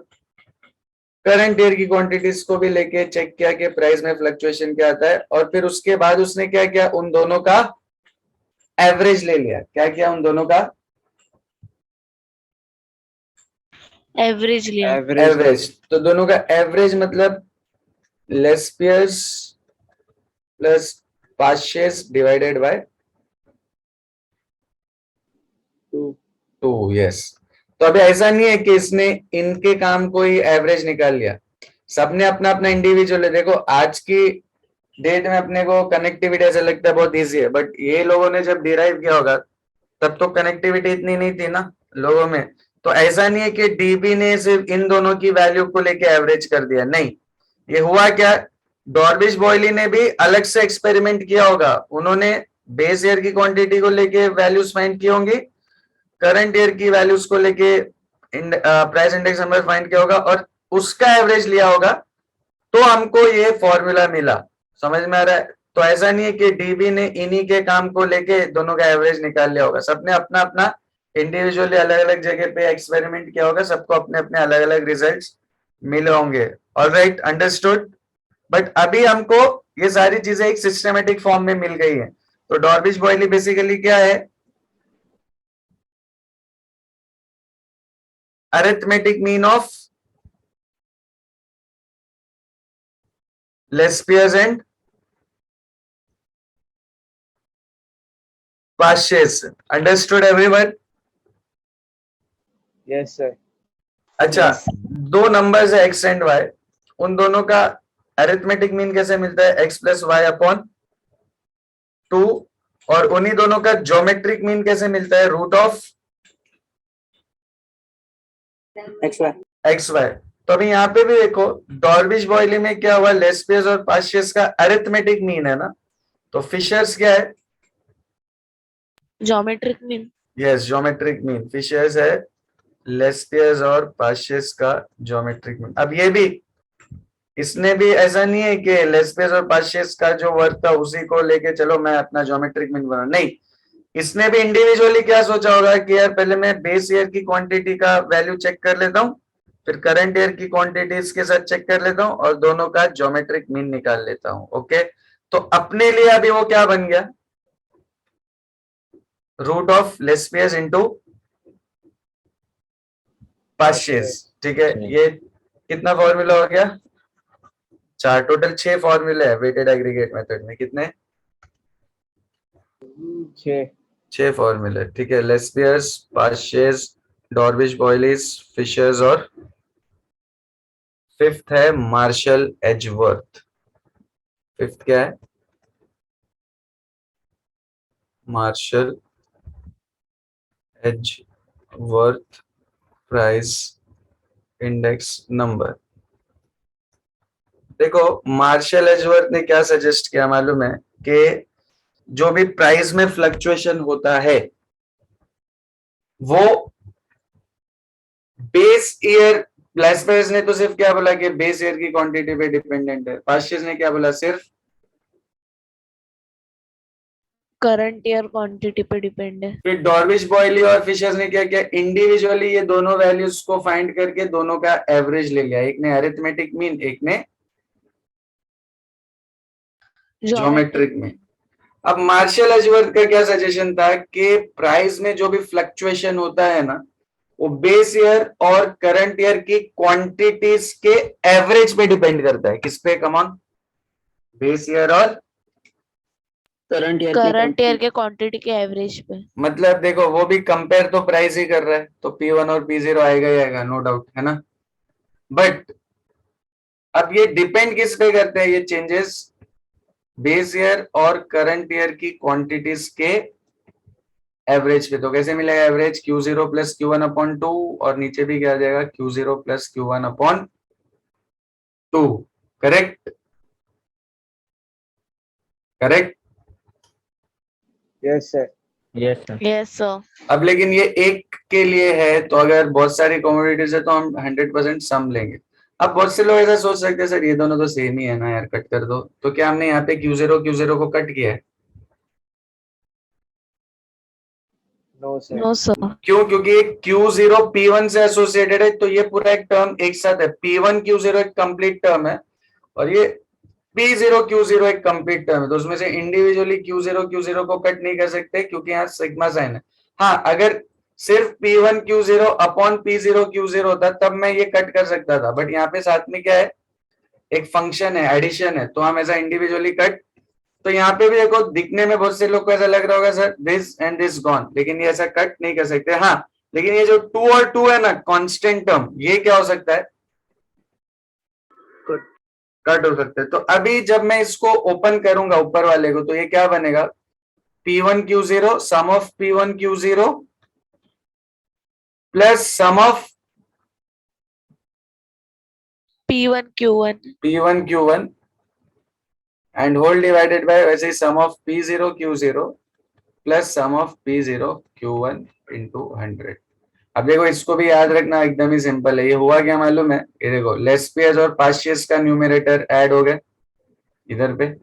करंट ईयर की क्वांटिटीज को भी लेके चेक किया कि प्राइस में फ्लक्चुएशन क्या आता है, और फिर उसके बाद उसने क्या किया? उन दोनों का एवरेज ले लिया। क्या किया? उन दोनों का Average लिया. Average. एवरेज। तो दोनों का एवरेज मतलब Laspeyres plus पाश्चेस divided by 2। Yes. तो अभी ऐसा नहीं है कि इसने इनके काम को ही एवरेज निकाल लिया, सबने अपना अपना इंडिविजुअल है। देखो आज की डेट में अपने को कनेक्टिविटी ऐसा लगता है बहुत इजी है, बट ये लोगों ने जब डिराइव किया होगा तब तो कनेक्टिविटी इतनी नहीं थी ना लोगों में। तो ऐसा नहीं है कि डीबी ने सिर्फ इन दोनों की वैल्यू को लेके एवरेज कर दिया, नहीं। ये हुआ क्या, डॉर्बिश बॉयली ने भी अलग से एक्सपेरिमेंट किया होगा। उन्होंने बेस ईयर की क्वांटिटी को लेके वैल्यूज फाइंड की होंगी, करंट ईयर की वैल्यूज को लेके प्राइस इंडेक्स नंबर फाइंड किया होगा, और उसका एवरेज लिया होगा, तो हमको ये फॉर्मूला मिला। समझ में आ रहा है? तो ऐसा नहीं है कि डीबी ने इन्हीं के काम को लेके दोनों का एवरेज निकाल लिया होगा। सबने अपना अपना इंडिविजुअली अलग अलग जगह पे एक्सपेरिमेंट किया होगा, सबको अपने अपने अलग अलग रिजल्ट्स मिले होंगे। Alright, understood. बट अभी हमको ये सारी चीजें एक सिस्टमेटिक फॉर्म में मिल गई है। तो डॉर्बिश बॉयली बेसिकली क्या है? Arithmetic mean of Laspeyres and Paasche's. Understood everyone? Yes, sir. अच्छा, Yes. दो नंबर्स है एक्स एंड वाई, उन दोनों का अरिथमेटिक मीन कैसे मिलता है? X plus y upon 2। और उन्हीं दोनों का ज्योमेट्रिक मीन कैसे मिलता है? Root of XY. X Y. तो अभी यहाँ पे भी देखो डॉर्बिश बॉयली में क्या हुआ, लेस्पियर्स और पाश्चेस का अरिथमेटिक मीन है ना, तो फिशर्स क्या है? Geometric mean. Yes, geometric mean Fisher's है लेस्पियर्स और पार्शियस का ज्योमेट्रिक मीन। अब ये भी, इसने भी ऐसा नहीं है कि लेस्पियस और पार्शियस का जो वर्क था उसी को लेके चलो मैं अपना ज्योमेट्रिक मीन बना, नहीं, इसने भी इंडिविजुअली क्या सोचा होगा कि यार पहले मैं बेस ईयर की क्वांटिटी का वैल्यू चेक कर लेता हूँ, फिर करंट ईयर की क्वांटिटी इसके साथ चेक कर लेता हूँ और दोनों का ज्योमेट्रिक मीन निकाल लेता हूँ। ओके, तो अपने लिए अभी वो क्या बन गया, रूट ऑफ लेस्पियस इंटू पार्शियस। ठीक है, ये कितना फॉर्मूला हो गया, 4, टोटल 6 फॉर्मूले है वेटेड एग्रीगेट मेथड में। कितने, 6। 6 फॉर्मूले। ठीक है, Laspeyres, Paasche's, Dorbish Bowley's, Fisher's और फिफ्थ है मार्शल एजवर्थ। फिफ्थ क्या है, Marshall Edgeworth price index number. देखो मार्शल एजवर्थ ने क्या सजेस्ट किया मालूम है, कि जो भी प्राइस में फ्लक्चुएशन होता है वो बेस ईयर, लेस्पियर्स ने तो सिर्फ क्या बोला कि बेस ईयर की क्वांटिटी पे डिपेंडेंट है, पार्शियस ने क्या बोला, सिर्फ करंट ईयर क्वांटिटी पे डिपेंड है। फिर डॉर्विश बॉयली और फिशर्स ने क्या किया, इंडिविजुअली ये दोनों वैल्यूज को फाइंड करके दोनों का एवरेज ले लिया, एक ने अरिथमेटिक मीन, एक ने ज्योमेट्रिक मीन। अब मार्शल एजवर्थ का क्या सजेशन था कि प्राइस में जो भी फ्लक्चुएशन होता है ना, वो बेस ईयर और करंट ईयर की क्वांटिटीज के एवरेज पे डिपेंड करता है। किस पे, कमॉन, बेस ईयर और करंट ईयर के क्वांटिटी के एवरेज पे। मतलब देखो वो भी कंपेयर तो प्राइस ही कर रहा है, तो P1 और P0 आएगा ही आएगा, नो डाउट, है ना। बट अब ये डिपेंड किस पे करते हैं ये चेंजेस, बेस ईयर और करंट ईयर की क्वांटिटीज के एवरेज पे। तो कैसे मिलेगा average, Q0 plus Q1 upon 2, और नीचे भी क्या आ जाएगा, Q0 plus Q1 upon 2। Correct, correct. Yes sir. Yes sir. Yes sir. अब लेकिन ये एक के लिए है, तो अगर बहुत सारी कमोडिटीज है तो हम 100% सम लेंगे। अब बहुत से लोग ऐसा सोच सकते हैं सर ये दोनों तो सेम ही है ना यार, कट कर दो। तो क्या हमने यहाँ पे Q0 को कट किया है, नो सर। No sir. क्यों, क्योंकि Q0 P1 से एसोसिएटेड है, तो ये पूरा एक टर्म एक साथ है। P1 Q0 एक कंप्लीट टर्म है और ये P0 Q0 एक कंप्लीट टर्म है, तो उसमें से इंडिविजुअली Q0 को कट नहीं कर सकते क्योंकि यहाँ सिग्मा साइन है। हाँ, अगर सिर्फ P1 Q0 upon P0 Q0 होता तब मैं ये कट कर सकता था, बट यहाँ पे साथ में क्या है, एक फंक्शन है, एडिशन है, तो हम ऐसा इंडिविजुअली कट। तो यहाँ पे भी देखो, दिखने में बहुत से लोग को ऐसा लग रहा होगा sir this and this gone, लेकिन ये ऐसा कट नहीं कर सकते। हाँ, लेकिन ये जो 2 और 2 है ना, कांस्टेंट टर्म, ये क्या हो सकता है, कट हो सकता है। तो अभी जब मैं इसको ओपन करूंगा ऊपर वाले को, तो ये क्या बनेगा, P1 Q0 sum of P1 Q0 plus sum of P1 Q1 and whole divided by वैसे ही sum of P0 Q0 plus sum of P0 Q1 into 100। अब देखो इसको भी याद रखना, एकदम ही सिंपल है। ये हुआ क्या मालूम है, ये देखो लेस्पियस और पार्शियस का न्यूमरेटर ऐड हो गया इधर पे,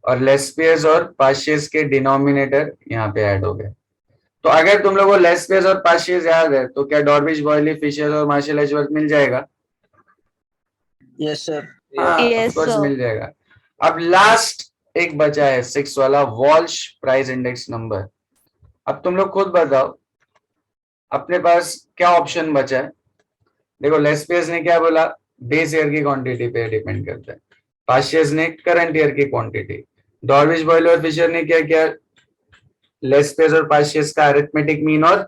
और लेस्पियस और पार्शियस के डिनोमिनेटर यहाँ पे ऐड हो गए। तो अगर तुम लोगों को लेस्पियस और पार्शियस याद है तो क्या डॉर्विश बॉयली, फिशर्स और मार्शल एजवर्थ मिल जाएगा, यस सर। हाँ ऑफ Yes, कोर्स sir. मिल जाएगा। अब लास्ट एक बचा है 6 वाला, वॉल्श प्राइस इंडेक्स नंबर। अब तुम लोग खुद बताओ अपने पास क्या ऑप्शन बचा है। देखो लेस्पियस ने क्या बोला, बेस ईयर की क्वांटिटी पे डिपेंड करता है, पार्शियस ने करंट ईयर की क्वांटिटी, डॉर्विश बॉयली और फिशर ने क्या किया, लेस्पियस और पार्शियस का अरिथमेटिक मीन और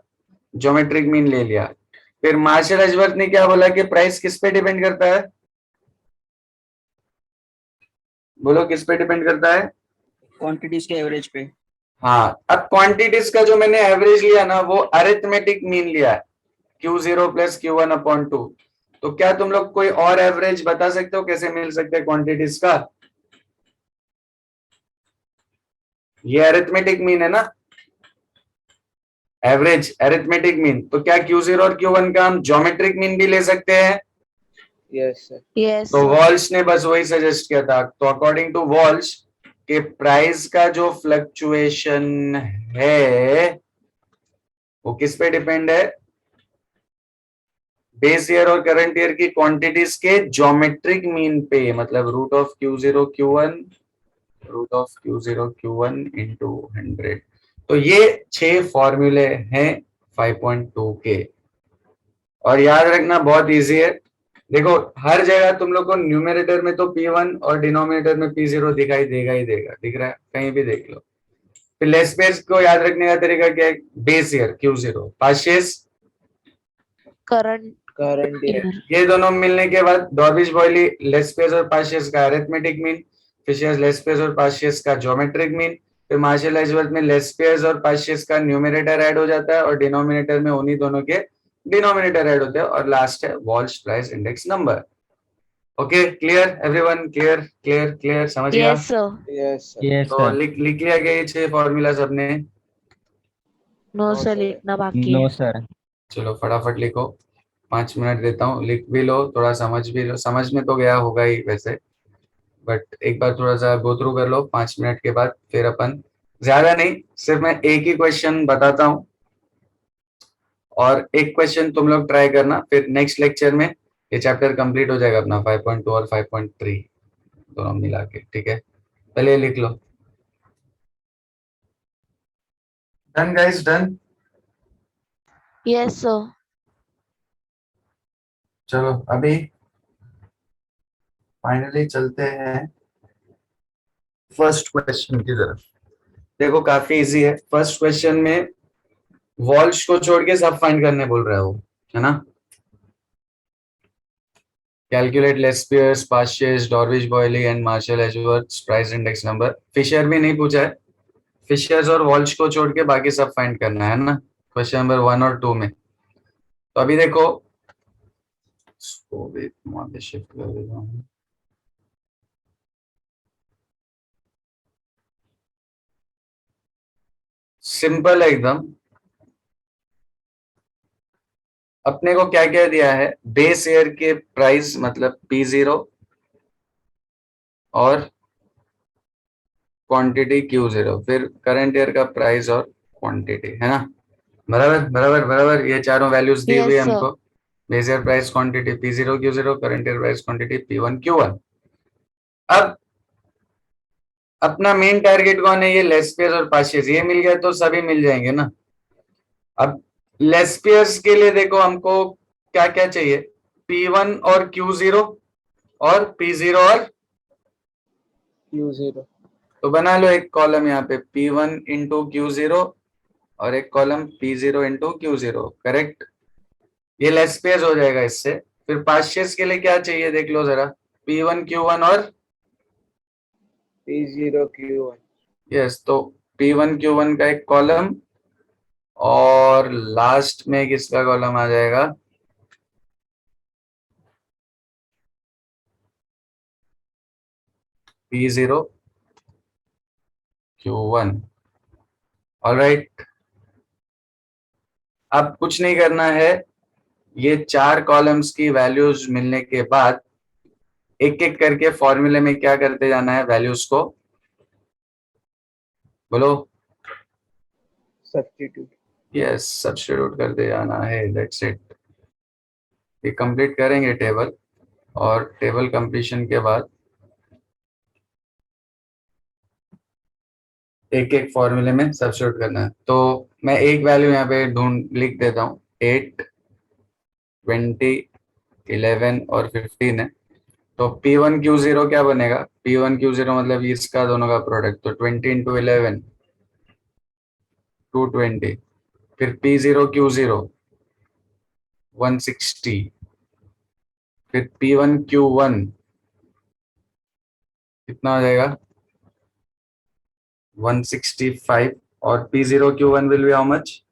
ज्योमेट्रिक मीन ले लिया। फिर मार्शल एजवर्थ ने क्या बोला कि प्राइस किस पे डिपेंड करता है, बोलो किस पे डिपेंड करता है, क्वांटिटीज के एवरेज पे। हाँ, अब क्वांटिटीज का जो मैंने एवरेज लिया ना वो अरिथमेटिक मीन लिया है, Q0 प्लस Q1 अपॉन 2। तो क्या तुम लोग कोई और एवरेज बता सकते हो कैसे मिल सकते हैं क्वांटिटीज का, ये अरिथमेटिक मीन है ना, एवरेज अरिथमेटिक मीन, तो क्या Q0 और Q1 का हम ज्योमेट्रिक मीन भी ले सकते हैं? Yes, sir. Yes, तो sir. वॉल्श ने बस वही सजेस्ट किया था। तो अकॉर्डिंग टू वॉल्श के प्राइस का जो फ्लक्चुएशन है वो किस पे डिपेंड है? बेस ईयर और करंट ईयर की क्वांटिटीज के ज्योमेट्रिक मीन पे, मतलब root of Q0 Q1 root of Q0 Q1 into 100। तो ये 6 फॉर्मूले हैं 5.2 के। और याद रखना बहुत इजी है। देखो हर जगह तुम लोग को न्यूमरेटर में तो P1 और डिनोमिनेटर में P0 दिखाई देगा ही देगा, दिख रहा है कहीं भी देख लो। फिर लेस पेयर्स को याद रखने का तरीका क्या है? Base year Q0, Paasche Current Current year. year. ये दोनों मिलने के बाद डॉर्बिश बॉयली लेस पेयर्स और पास्ट का arithmetic mean, Fisher's Laspeyres और पास्ट का ज्योमेट्रिक मीन, फिर मार्शल एजवर्थ में लेस पेयर्स और पास्ट का न्यूमरेटर ऐड हो जाता है और डिनोमिनेटर में उन्हीं दोनों के डिनोमिनेटर ऐड होते हैं, और लास्ट है Walsh price index number. Okay clear everyone? Clear clear clear, समझ गया? Yes, sir. Yes, sir. Yes, तो sir. लिख लिया गया ये 6 फॉर्मूला सबने? No, No, sir. sir. लिखना बाकी No, है. sir. चलो फटाफट लिखो, 5 मिनट देता हूँ, लिख भी लो, थोड़ा समझ भी लो, समझ में तो गया होगा ही वैसे, बट एक बार थोड़ा सा गो थ्रू कर लो 5 मिनट के बाद, फिर अपन ज्यादा नहीं, सिर्फ मैं एक ही क्वेश्चन बताता हूँ और एक क्वेश्चन तुम लोग ट्राई करना, फिर नेक्स्ट लेक्चर में ये चैप्टर कंप्लीट हो जाएगा अपना 5.2 और 5.3 दोनों मिला के, ठीक है? पहले लिख लो। Done guys, done? Yes, sir. चलो अभी फाइनली चलते हैं फर्स्ट क्वेश्चन की तरफ। देखो काफी इजी है। फर्स्ट क्वेश्चन में वॉल्श को छोड़ के सब फाइंड करने बोल रहा है वो, है ना? Calculate Laspeyres, Paasche's, Dorbish Bowley and Marshall Edgeworth price index number. Fisher भी नहीं पूछा है, फिशर्स और वॉल्श को छोड़ के बाकी सब फाइंड करना है ना, क्वेश्चन नंबर 1 और 2 में। तो अभी देखो इसको भी वहां पे शिफ्ट कर देता हूं। सिंपल है एकदम। अपने को क्या क्या दिया है? बेस ईयर के प्राइस मतलब P0 और क्वांटिटी Q0, फिर करंट ईयर का प्राइस और क्वांटिटी, है ना? बराबर बराबर बराबर, ये चारों वैल्यूज दी हुई है Yes, sir. हमको। Base year price quantity P0 Q0, current year price quantity P1 Q1। अब अपना मेन टारगेट कौन है? ये लेस पेयर्स और पास्चेस, ये मिल गया तो सभी मिल जाएंगे ना। अब लेस पेयर्स के लिए देखो हमको क्या क्या चाहिए? P1 और Q0 और P0 और, Q0. तो बना लो एक कॉलम यहाँ पे P1 इंटू Q0 और एक column P0 into Q0, correct? ये लेस पेयर्स हो जाएगा इससे। फिर पास्चेस के लिए क्या चाहिए देख लो जरा, P1 Q1 और, P0 Q1. यस, तो P1 Q1 का एक कॉलम और लास्ट में किसका कॉलम आ जाएगा? P0 Q1। ऑलराइट, अब कुछ नहीं करना है, ये 4 कॉलम्स की वैल्यूज मिलने के बाद एक एक करके फॉर्मूले में क्या करते जाना है? वैल्यूज को बोलो। Substitute. यस, सब्स्टिट्यूट करते जाना है, दैट्स इट। ये कंप्लीट करेंगे टेबल, और टेबल कंप्लीशन के बाद एक एक फॉर्मूले में सब्स्टिट्यूट करना है। तो मैं एक वैल्यू यहाँ पे ढूंढ लिख देता हूँ, 8, 20, 11 और 15 है। तो P1 Q0 क्या बनेगा? P1 Q0 मतलब इसका दोनों का प्रोडक्ट, तो 20 इंटू 11 220, फिर P0 Q0 160, फिर P1 Q1 कितना हो जाएगा? 165, और P0 Q1 will be how much?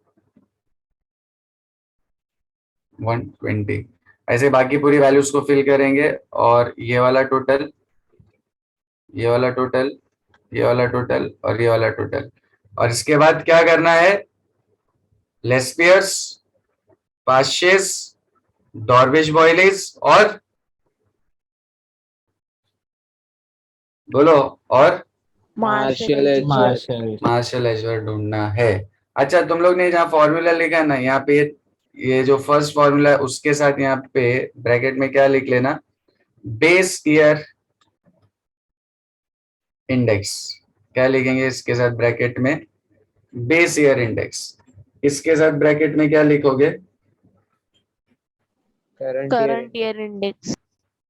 120। ऐसे बाकी पूरी वैल्यूज को फिल करेंगे, और ये वाला टोटल, ये वाला टोटल, ये वाला टोटल और ये वाला टोटल, और इसके बाद क्या करना है? लेस्पियर्स, पास्चेस, डॉर्विश बॉयलेस और बोलो और मार्शल एज मार्शल एजवर ढूंढना है। अच्छा तुम लोग ने जहाँ फॉर्मूला लिखा है ना, यहाँ पे ये जो फर्स्ट फॉर्मूला है उसके साथ यहाँ पे ब्रैकेट में क्या लिख लेना, बेस ईयर इंडेक्स। क्या लिखेंगे इसके साथ ब्रैकेट में, बेस ईयर इंडेक्स। इसके साथ ब्रैकेट में क्या लिखोगे, करंट ईयर इंडेक्स।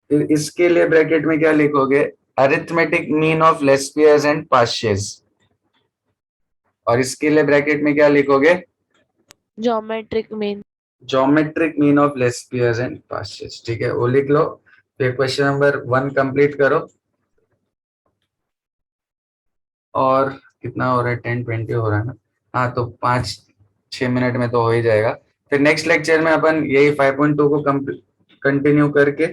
फिर इसके लिए ब्रैकेट में क्या लिखोगे, arithmetic mean of Laspeyres and Paasche's. और इसके लिए ब्रैकेट में क्या लिखोगे, geometric mean. Geometric mean of Laspeyres and Paasche's. ठीक है, वो लिख लो। फिर क्वेश्चन नंबर 1 कंप्लीट करो। और कितना हो रहा है, 10:20 हो रहा है ना। हाँ तो 5-6 मिनट में तो हो ही जाएगा। फिर नेक्स्ट लेक्चर में अपन यही 5.2 को कंटिन्यू करके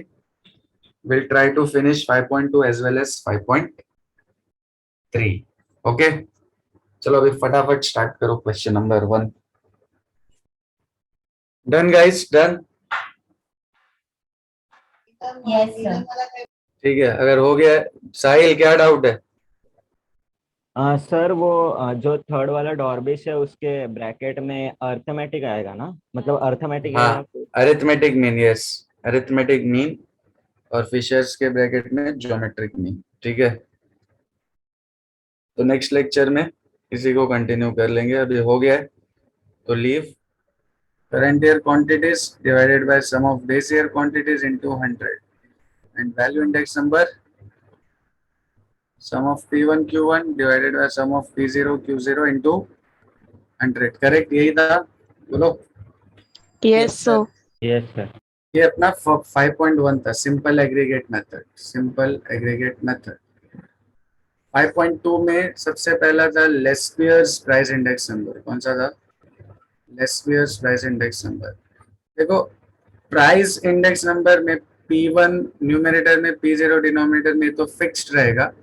will try to finish 5.2 as well as 5.3। Okay चलो अभी फटाफट स्टार्ट करो question number 1। Done guys, done. Yes sir. ठीक है, अगर हो गया साहिल क्या डाउट है। सर वो जो थर्ड वाला डॉर्बिश है उसके ब्रैकेट में अर्थमेटिक आएगा ना, मतलब अर्थमेटिक है या हाँ arithmetic mean, yes arithmetic mean, और फिशर्स के ब्रैकेट में ज्योमेट्रिक मीन। ठीक है, तो नेक्स्ट लेक्चर में इसी को कंटिन्यू कर लेंगे। अभी हो गया है तो leave. Current year quantities divided by sum of base year quantities into 100 and value index number sum of P1 Q1 divided by sum of P0 Q0 into 100। Correct यही था, बोलो। Yes sir. Yes sir. ये अपना 5.1 था, simple aggregate method. Simple aggregate method 5.2 में सबसे पहला था लेस्पियर्स प्राइस इंडेक्स नंबर। कौन सा था, लेस्पियर्स प्राइस इंडेक्स नंबर। देखो प्राइस इंडेक्स नंबर में P1 न्यूमरेटर में, P0 डिनोमिनेटर में तो फिक्स्ड रहेगा।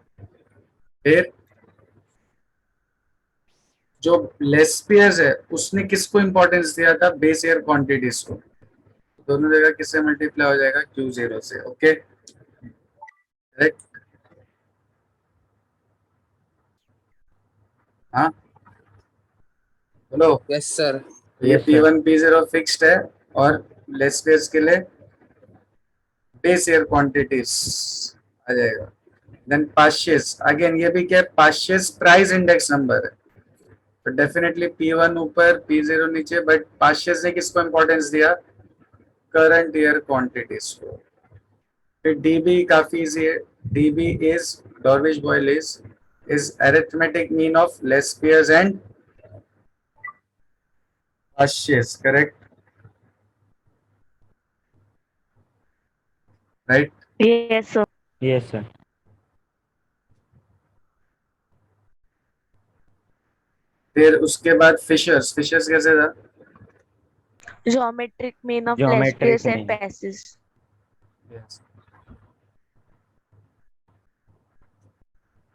फिर जो लेस्पियर्स है उसने किसको इंपॉर्टेंस दिया था, बेस ईयर क्वांटिटीज को। दोनों जगह किससे मल्टीप्लाई हो जाएगा, Q0 से। Okay correct. हाँ बोलो। Yes sir. ये Yes, sir. P1 P0 fixed है और लेस्पियर्स के लिए बेस ईयर क्वांटिटीज आ जाएगा। देन पास्चेस, अगेन ये भी क्या है, पास्चेस प्राइस इंडेक्स नंबर है, तो डेफिनेटली P1 ऊपर P0 नीचे। बट पास्चेस ने किसको इंपॉर्टेंस दिया, करंट ईयर क्वांटिटीज को। फिर डीबी काफी इजी है, DB is Dorbish Bowley's is arithmetic mean of Laspeyres and Paasche's. Correct right. Yes sir. Yes sir. फिर उसके बाद फिशर्स, फिशर्स कैसे था, geometric mean of Geometric Laspeyres and mean. Paasche's.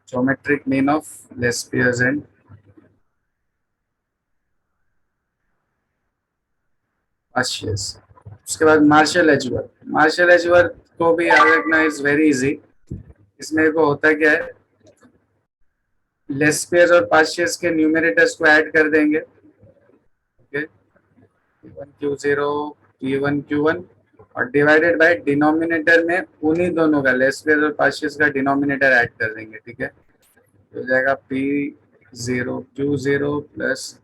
Geometric mean of Laspeyres and Paasche's. उसके बाद martial Edgeworth, martial Edgeworth को भी याद रखना इज वेरी इजी। इसमें को होता क्या है, लेस्पियर्स और पास्चेस के न्यूमरेटर्स को ऐड कर देंगे। Okay P1 Q0 P1 Q1 और डिवाइडेड बाय डिनोमिनेटर में उन्हीं दोनों का, लेस्पियर्स और पास्चेस का डिनोमिनेटर ऐड कर देंगे। ठीक है, हो जाएगा P0 Q0 plus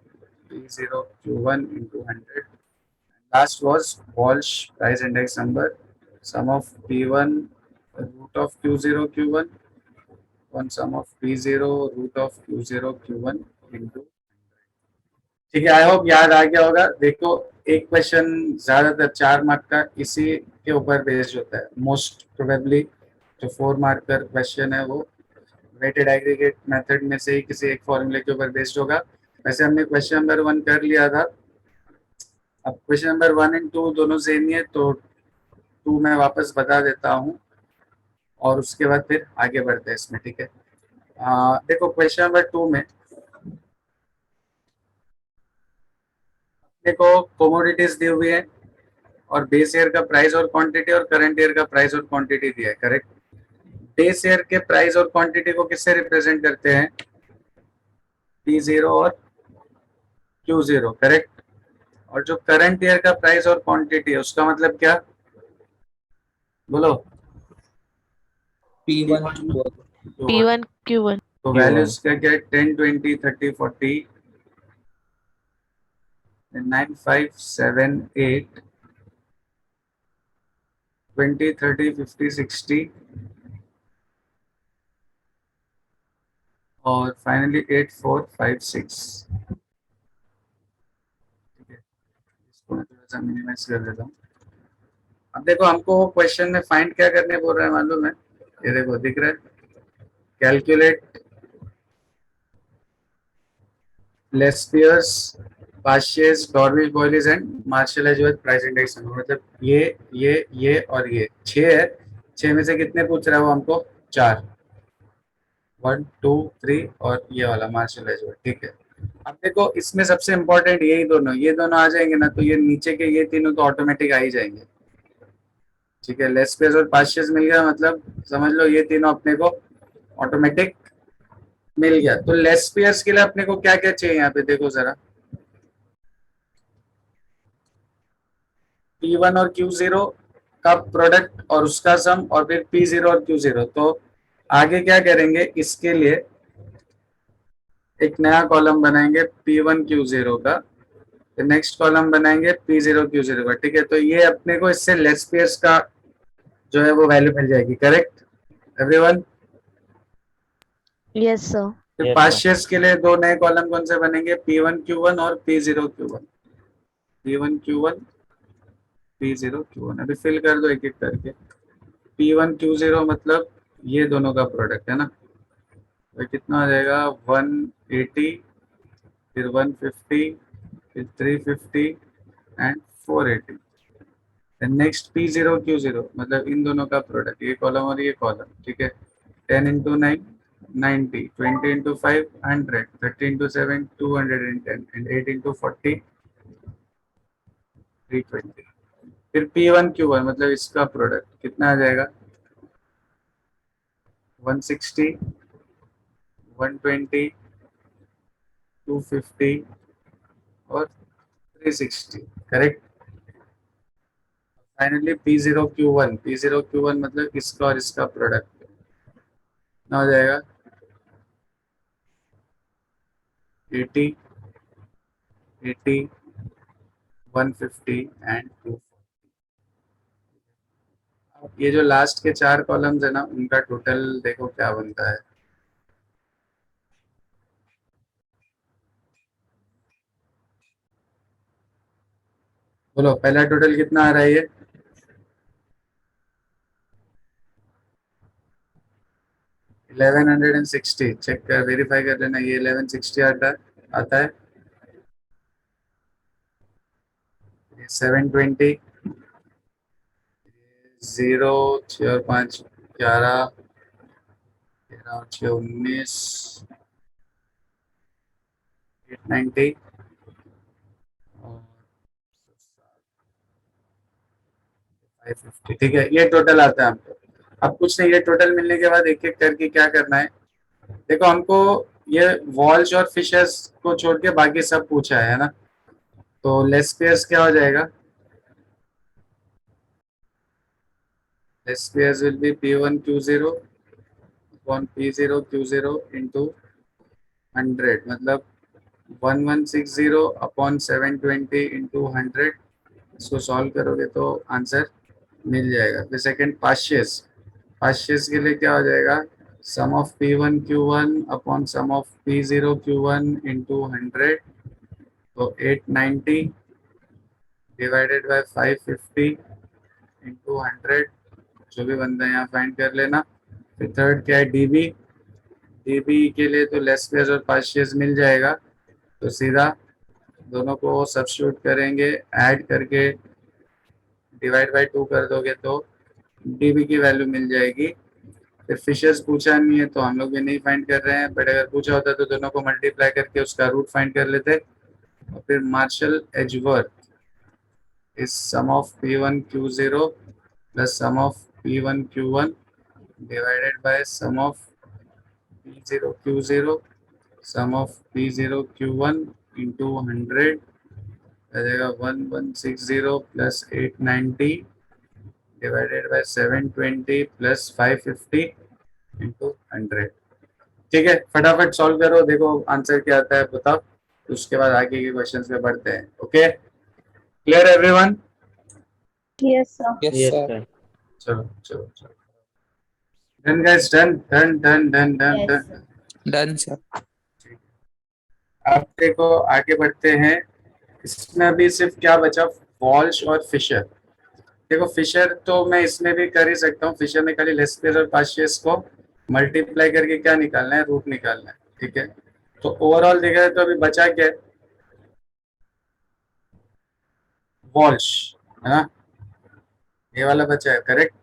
P0 Q1 into 100। Last was Walsh price index number, sum of P1 root of Q0 Q1 on sum of P0 root of Q0 Q1 into। ठीक है, आई होप याद आ गया होगा। देखो एक क्वेश्चन ज्यादातर 4 mark का इसी के ऊपर बेस्ड होता है मोस्ट प्रोबेबली। जो 4 मार्क का क्वेश्चन है वो वेटेड एग्रीगेट मेथड में से ही किसी एक फॉर्मूले के ऊपर बेस्ड होगा। वैसे हमने क्वेश्चन नंबर 1 कर लिया था। अब क्वेश्चन नंबर 1 एंड 2 दोनों सेम ही है, तो 2 मैं वापस बता देता हूँ और उसके बाद फिर आगे बढ़ते हैं इसमें। ठीक है, देखो क्वेश्चन नंबर 2 में देखो कोमोडिटीज दी हुई है और बेस ईयर का प्राइस और क्वांटिटी और करंट ईयर का प्राइस और क्वांटिटी दिया है, करेक्ट। बेस ईयर के प्राइस और क्वांटिटी को किससे रिप्रेजेंट करते हैं? P0 और Q0, करेक्ट। और जो करंट ईयर का प्राइस और क्वांटिटी है उसका मतलब क्या, बोलो? P1 P1 Q1 तो वैल्यूज क्या क्या है? 10 20 30 40 9 5 7 8 20 30 50 60 और फाइनली 8 4 5 6। ठीक है, इसको मैं थोड़ा सा मिनिमाइज कर देता हूँ। अब देखो हमको क्वेश्चन में फाइंड क्या करने बोल रहा है मालूम है? ये देखो दिख रहा है, calculate Laspeyres Paasche's Dorbish Bowley's and Marshall Edgeworth price index. मतलब ये और ये 6 है, 6 में से कितने पूछ रहा है वो हमको? 4, 1 2 3 और ये वाला मार्शल एजवर्थ। ठीक है, अब देखो इसमें सबसे इंपॉर्टेंट यही दोनों, ये दोनों आ जाएंगे ना तो ये नीचे के ये तीनों तो ऑटोमेटिक आ ही जाएंगे। ठीक है, लेस्पियर्स और पाशियस मिल गया, मतलब समझ लो ये तीनों अपने को ऑटोमेटिक मिल गया। तो लेस्पियर्स के लिए अपने को क्या क्या चाहिए यहाँ पे देखो जरा, P1 और Q0 का प्रोडक्ट और उसका सम और फिर P0 और Q0। तो आगे क्या करेंगे, इसके लिए एक नया कॉलम बनाएंगे P1 Q0 का, फिर नेक्स्ट कॉलम बनाएंगे P0 Q0 का। ठीक है, तो ये अपने को इससे लेस्पियर्स का जो है वो वैल्यू मिल जाएगी, करेक्ट एवरीवन? yes sir फिर Yes, sir. पाशियस के लिए दो नए कॉलम कौन से बनेंगे? P1 Q1 और P0 Q1। P1 Q1 P0 Q1 अभी फिल कर दो एक एक करके। P1 Q0 मतलब ये दोनों का प्रोडक्ट है ना, तो कितना हो जाएगा? 180 फिर 150 फिर 350 एंड 480। नेक्स्ट P0 Q0 मतलब इन दोनों का प्रोडक्ट, ये कॉलम और ये कॉलम। ठीक है, 10 into 9 90, 20 into 5 100, 30 into 7 210 and 8 into 40 320। फिर P1 Q1 मतलब इसका प्रोडक्ट कितना आ जाएगा? 160 120 250 और 360, करेक्ट। फाइनली P0 Q1 मतलब इसका और इसका प्रोडक्ट कितना हो जाएगा? 80 80 150 एंड 2। ये जो लास्ट के 4 कॉलम्स है ना उनका टोटल देखो क्या बनता है। बोलो पहला टोटल कितना आ रहा है? ये 1160। चेक कर वेरीफाई कर लेना, ये 1160 आता है। 720 0 6 और 5 11 13 और 6 19 890 और 550। ठीक है, ये टोटल आता है हमको। अब कुछ नहीं, ये टोटल मिलने के बाद एक एक करके क्या करना है, देखो हमको ये वॉल्स और फिशर्स को छोड़ के बाकी सब पूछा है ना, तो लेस पेयर्स क्या हो जाएगा? Less pairs will be P1 Q0 upon P0 Q0 into 100 मतलब 1160 अपॉन 720 इंटू 100। इसको सॉल्व करोगे तो आंसर मिल जाएगा। फिर सेकंड पाशियस के लिए क्या हो जाएगा? Sum of P1 Q1 upon sum of P0 Q1 into 100, तो 890 डिवाइडेड बाय 550 इंटू 100, जो भी बनता है यहाँ फाइंड कर लेना। फिर थर्ड क्या है? डीबी के लिए तो लेस पेयर्स और पाशियस मिल जाएगा, तो सीधा दोनों को सब्स्टिट्यूट करेंगे, ऐड करके डिवाइड बाय 2 कर दोगे तो डीबी की वैल्यू मिल जाएगी। फिर फिशर्स पूछा नहीं है तो हम लोग भी नहीं फाइंड कर रहे हैं, बट अगर पूछा होता तो दोनों को मल्टीप्लाई करके उसका रूट फाइंड कर लेते। और फिर Marshall Edgeworth is sum of P1 Q0 plus sum of P1 Q1 divided by sum of P0 Q0 sum of P0 Q1 into 100 आ जाएगा 1160 plus 890 divided by 720 plus 550 into 100। ठीक है, फटाफट सॉल्व करो, देखो आंसर क्या आता है बताओ, उसके बाद आगे के क्वेश्चंस पे बढ़ते हैं। Okay, clear everyone? Yes, sir. Yes, yes sir. Sir. चलो चलो चलो, done guys, done done done done done Yes, done. sir. Done, sir. अब देखो आगे बढ़ते हैं, इसमें अभी सिर्फ क्या बचा, वॉल्श और फिशर। देखो फिशर तो मैं इसमें भी कर ही सकता हूँ, फिशर में खाली लेस्पेस और पाशियस को मल्टीप्लाई करके क्या निकालना है, रूट निकालना है। ठीक है, तो ओवरऑल देखा जाए तो अभी बचा क्या है, वॉल्श, है ना, ये वाला बचा है, करेक्ट।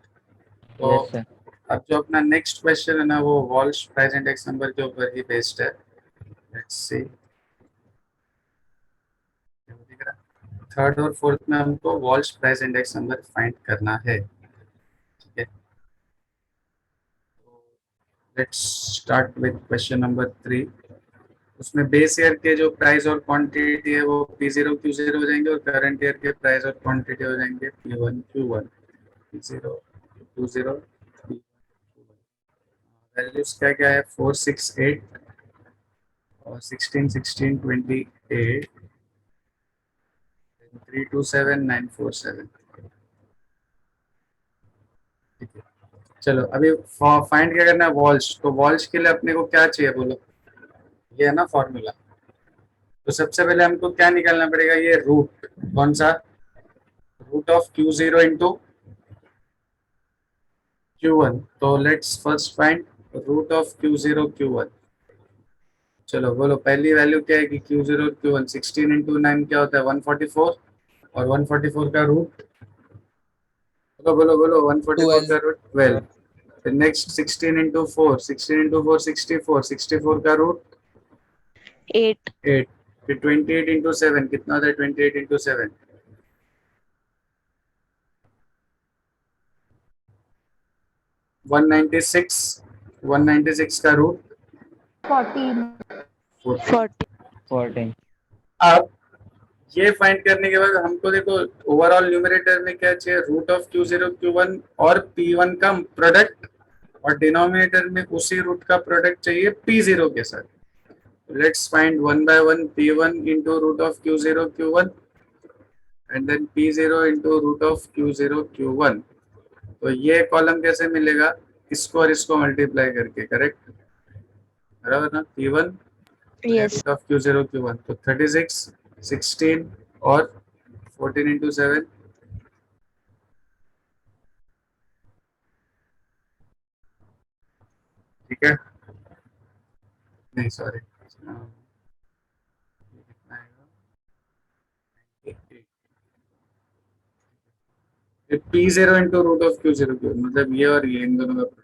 तो यस सर। अब जो अपना नेक्स्ट क्वेश्चन है ना, वो वॉल्श प्राइस इंडेक्स नंबर के ऊपर ही बेस्ड है। लेट्स सी, थर्ड और फोर्थ में हमको Walsh price index number find करना है। ठीक है, let's start with question number 3। उसमें बेस ईयर के जो प्राइस और क्वांटिटी है वो P0 Q0 हो जाएंगे और करंट ईयर के प्राइस और क्वांटिटी हो जाएंगे P1 Q1, P0 Q0 P1 Q1। Values क्या क्या है, 468 और 16 16 28 327 947। ठीक है, चलो अभी फाइंड क्या करना है, वॉल्श। तो वॉल्श के लिए अपने को क्या चाहिए बोलो, ये है ना फॉर्मूला। तो सबसे पहले हमको क्या निकालना पड़ेगा, ये रूट, कौन सा, root of Q0 into Q1। तो let's first find root of Q0 Q1। चलो बोलो पहली वैल्यू क्या है कि Q0 Q1, 16 इंटू 9 क्या होता है 144, और 144 का रूट, बोलो बोलो बोलो, 144 का 12. रूट 12। फिर नेक्स्ट 16 इंटू 4, 16 इंटू 4 64, 64 का रूट 8. 8। फिर 28 इंटू 7 कितना होता है, 28 इंटू 7 196, 196 का रूट 14. 14। 40. 14। अब ये फाइंड करने के बाद हमको देखो ओवरऑल न्यूमरेटर में क्या चाहिए, रूट ऑफ Q0 Q1 और P1 का प्रोडक्ट, और डिनोमिनेटर में उसी रूट का प्रोडक्ट चाहिए P0 के साथ। Let's find one by one P1 into root of Q0 Q1 and then P0 into root of Q0 Q1। तो ये कॉलम कैसे मिलेगा, इसको और इसको मल्टीप्लाई करके, करेक्ट, बराबर ना, P1 Yes. Root of Q0 Q1, तो 36 16 और 14 इंटू 7, ठीक है, नहीं sorry, P0 into root of Q0 Q1, मतलब ये और ये इन दोनों का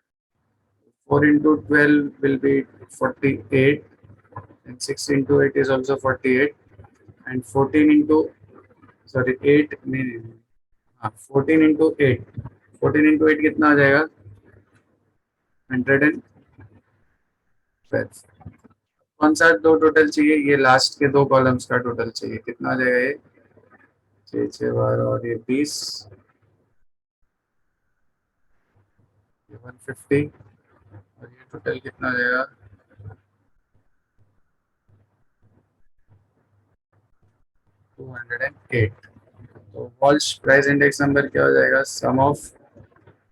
4 into 12 will be 48 and 6 into 8 is also 48 and 14 into, sorry 8 नहीं, हाँ 14 into 8, 14 into 8 कितना हो जाएगा 112। कौन सा दो टोटल चाहिए, ये लास्ट के दो कॉलम्स का टोटल चाहिए, कितना हो जाएगा ये 6 6 12 और ये 20, ये 150 और ये टोटल कितना हो जाएगा 208। तो वॉल्श प्राइस इंडेक्स नंबर क्या हो जाएगा, sum of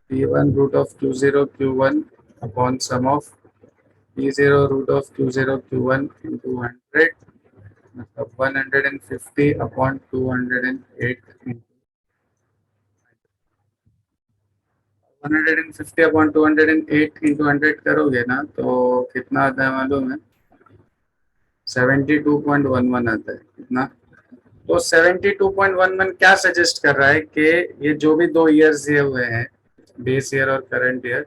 P1 root of Q0 Q1 upon sum of P0 root of Q0 Q1 into 100, मतलब 150 अपॉन 208, 150 अपॉन 208 इंटू 100 करोगे ना तो कितना आता है मालूम है, 72.11 आता है, कितना, तो 72.11 क्या सजेस्ट कर रहा है कि ये जो भी दो ईयर्स दिए हुए हैं, बेस ईयर और करंट ईयर,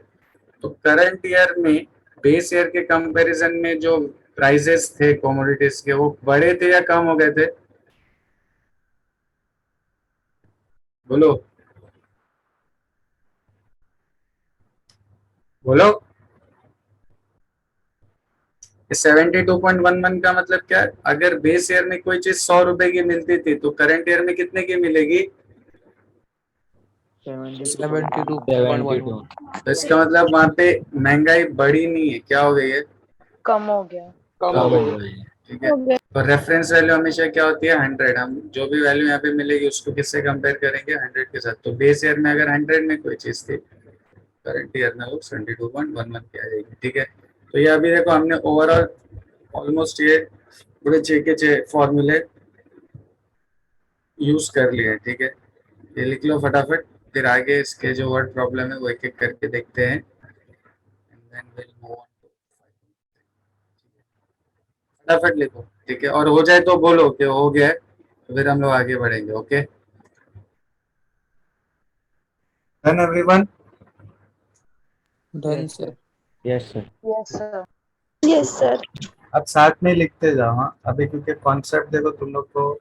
तो करंट ईयर में बेस ईयर के कंपैरिजन में जो प्राइसेस थे कमोडिटीज के वो बढ़े थे या कम हो गए थे, बोलो बोलो। 72.11 का मतलब क्या है? अगर बेस ईयर में कोई चीज 100 रुपए की मिलती थी तो करंट ईयर में कितने की मिलेगी? 72.11 तो इसका मतलब वहां पे महंगाई बढ़ी नहीं है, क्या हो गई है? कम हो गया। कम हो गई। ठीक है। तो रेफरेंस वैल्यू हमेशा क्या होती है? 100। हम जो भी वैल्यू यहाँ पे मिलेगी उसको किससे कंपेयर करेंगे? 100 के साथ। तो बेस ईयर में अगर 100 में कोई चीज थी, करंट ईयर में वो 72.11 की आ जाएगी। ठीक है। तो ये अभी देखो हमने ओवरऑल ऑलमोस्ट ये पूरे छह के छह फॉर्मूले यूज कर लिए हैं। ठीक है, ये लिख लो फटाफट, फिर आगे इसके जो वर्ड प्रॉब्लम है वो एक एक करके देखते हैं। And then we'll move on to- फटाफट लिखो। ठीक है, और हो जाए तो बोलो कि हो गया है, तो फिर हम लोग आगे बढ़ेंगे। Okay, done everyone? Done sir. Yes sir. Yes sir. Yes sir. अब साथ में लिखते जाओ। हाँ, अभी क्योंकि कॉन्सेप्ट देखो तुम लोग को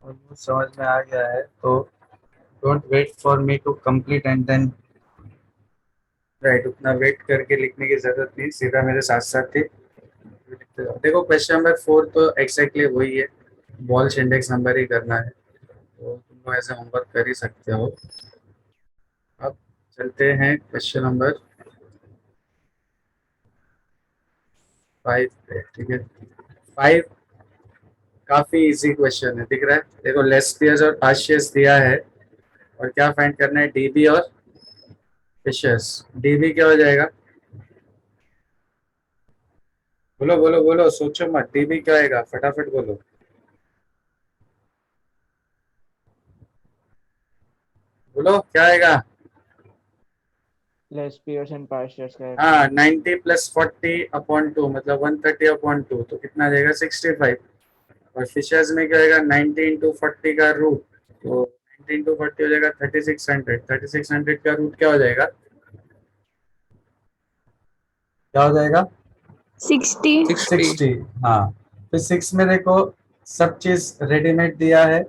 almost समझ में आ गया है, तो don't wait for me to complete and then write. उतना वेट करके लिखने की जरूरत नहीं, सीधा मेरे साथ साथ ही लिखते जाओ। देखो क्वेश्चन नंबर 4 तो एग्जैक्टली वही है, बॉल्स इंडेक्स नंबर ही करना है, तो तुम लोग ऐसे होमवर्क कर ही सकते हो। अब चलते हैं क्वेश्चन नंबर 5 पे। ठीक है, 5 काफी इजी क्वेश्चन है, दिख रहा है? देखो लेस पेयर्स और पास्ट दिया है, और क्या फाइंड करना है? डीबी और फिशर्स। डीबी क्या हो जाएगा? बोलो बोलो बोलो, सोचो मत, डीबी क्या आएगा? फटाफट बोलो। बोलो क्या आएगा? लेस पीयर्स एंड पास्टर्स का हाँ, 90 प्लस 40/2 मतलब 130/2, तो कितना आ जाएगा? 65। और फिशर्स में क्या आएगा? 90 इंटू 40 का रूट, तो 90 इंटू 40 हो जाएगा 3600। 3600 का रूट क्या हो जाएगा? क्या हो जाएगा? 60। 60। हाँ, फिर 6 में देखो सब चीज रेडीमेड दिया है,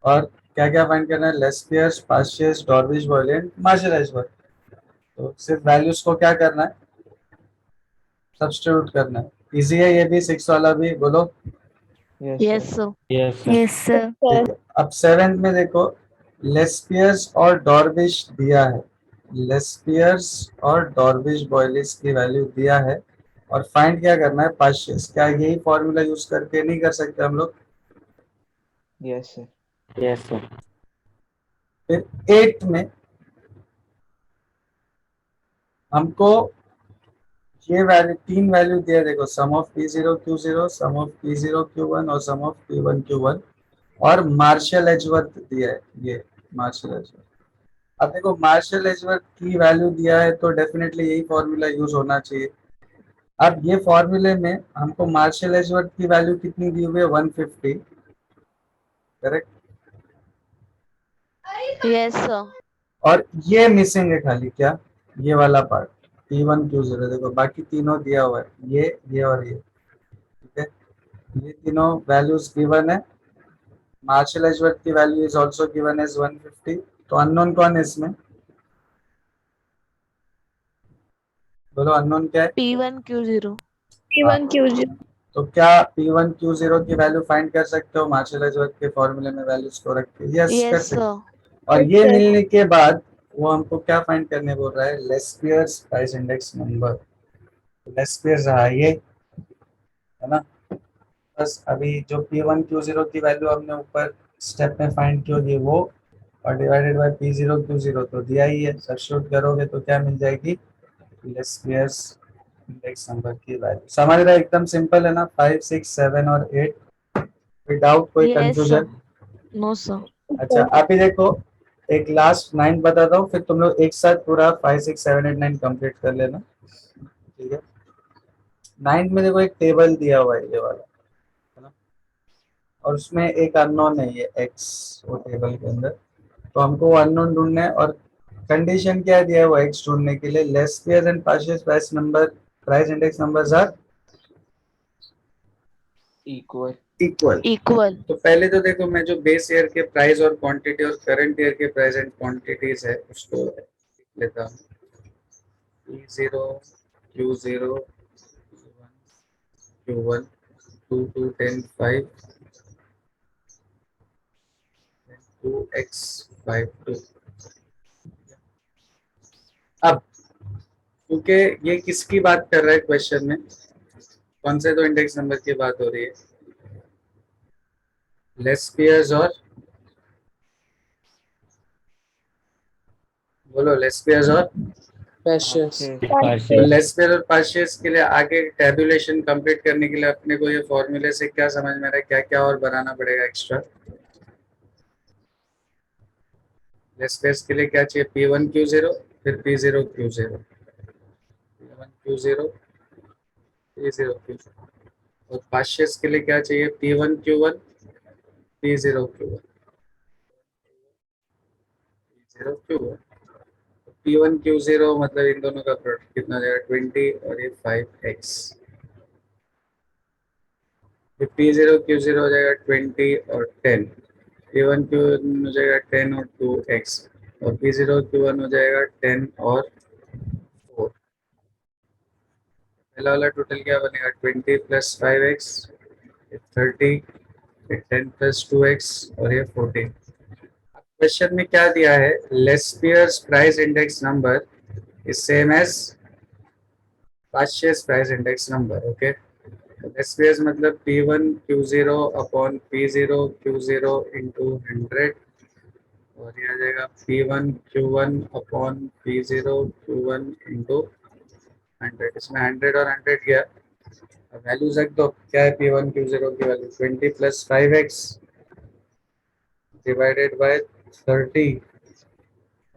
और क्या क्या फाइंड करना है? Laspeyres, Paasche's, Dorbish, Bowley, Marshall वर्क। तो सिर्फ वैल्यूज को क्या करना है? सब्स्टिट्यूट करना है। इजी है ये भी, 6 वाला भी। बोलो। Yes sir. Yes sir. Yes sir. ठीक है, अब 7th में देखो लेस्पियर्स और डॉर्विश दिया है, लेस्पियर्स और डॉर्विश बॉयलिस की वैल्यू दिया है, और फाइंड क्या करना है? पास्चर्स। क्या यही फॉर्मूला यूज करके नहीं कर सकते हम लोग? Yes sir. Yes sir. फिर 8 में हमको ये वैल्यू, तीन वैल्यू दिया है, देखो सम of P0 Q0, sum of P0 Q1 और सम ऑफ P1 Q1, और मार्शल एजवर्थ दिया है, ये मार्शल एजवर्थ। अब देखो मार्शल एजवर्थ की वैल्यू दिया है तो डेफिनेटली यही फॉर्मूला यूज होना चाहिए। अब ये फॉर्मूले में हमको मार्शल एजवर्थ की वैल्यू कितनी दी हुई है? 150, करेक्ट? Yes sir. और ये मिसिंग है खाली, क्या? ये वाला पार्ट, P1 Q0। देखो बाकी तीनों दिया हुआ है, ये और ये। ठीक है, ये तीनों वैल्यूज गिवन है। मार्शल एजवर्थ की value is also given as 150। तो अननोन कौन है इसमें? बोलो अननोन क्या है? P1Q0। हाँ, P1Q0। तो क्या P1 Q0 की वैल्यू फाइंड कर सकते हो मार्शल एजवर्थ के फॉर्मूले में वैल्यूज को रख के? यस, कर यस सकते सर। हो। और ये मिलने के बाद वो हमको क्या फाइंड करने बोल रहा है? Laspeyres price index number. Laspeyres रहा ये, है ना? बस अभी जो P1 Q0 की वैल्यू हमने ऊपर स्टेप में फाइंड की होगी वो, और डिवाइडेड बाय P0 Q0 तो दिया ही है, सब्स्टिट्यूट करोगे तो क्या मिल जाएगी? लेस्पियर्स इंडेक्स नंबर की वैल्यू। समझ रहा है? एकदम सिंपल है ना? 5 6 7 और 8। विदाउट कोई yes sir. Confusion? No sir. अच्छा, अभी देखो एक लास्ट 9 बताता हूँ, फिर तुम लोग एक साथ पूरा 5 6 7 8 9 कंप्लीट कर लेना। ठीक है, 9 में देखो एक टेबल दिया हुआ है, ये वाला, है ना? और उसमें एक अननोन है, ये x, वो टेबल के अंदर। तो हमको वो अननोन ढूंढना है, और कंडीशन क्या दिया है वो x ढूंढने के लिए? लेस पेयर्स एंड पार्शियल price number, price index numbers are Equal. Equal. Equal. तो पहले तो देखो मैं जो बेस ईयर के प्राइस और क्वांटिटी और करंट ईयर के प्राइस एंड क्वांटिटीज है उसको लिख लेता हूँ। P0 Q0 Q1 2 2 10 5 2x 5 2। अब क्योंकि ये किसकी बात कर रहा है क्वेश्चन में, कौन से दो इंडेक्स नंबर की बात हो रही है, लेस पेयर्स और बोलो लेस पेयर्स और Partials. तो लेस पेयर और पार्शियस के लिए आगे टेबुलेशन कंप्लीट करने के लिए अपने को ये फॉर्मूले से क्या समझ में आ रहा है, क्या क्या और बनाना पड़ेगा एक्स्ट्रा। लेस पेयर्स के लिए क्या चाहिए, P1 Q0 फिर P0 Q0 P1 Q0 P0 Q0 और पार्शियस के लिए क्या चाहिए, P1 Q1 P0 Q1 P0 Q1। P1 Q0 मतलब इन दोनों का प्रोडक्ट कितना हो जाएगा 20 और ये 5x। फिर P0 Q0 हो जाएगा 20 और 10। P1 Q1 हो जाएगा 10 और 2x और P0 Q1 हो जाएगा 10 और 4। पहला वाला टोटल क्या बनेगा 20 प्लस 5x 30 फिर 10 प्लस 2x और ये 14। क्वेश्चन में क्या दिया है, Laspeyres price index number is same as Paasche's price index number. Okay, Laspeyres मतलब P1 Q0 upon P0 Q0 into 100 और ये आ जाएगा P1 Q1 upon P0 Q1 into 100। इसमें 100 और 100 गया, अब वैल्यूज रख दो। क्या है P1 Q0 की value 20 plus 5x divided by 30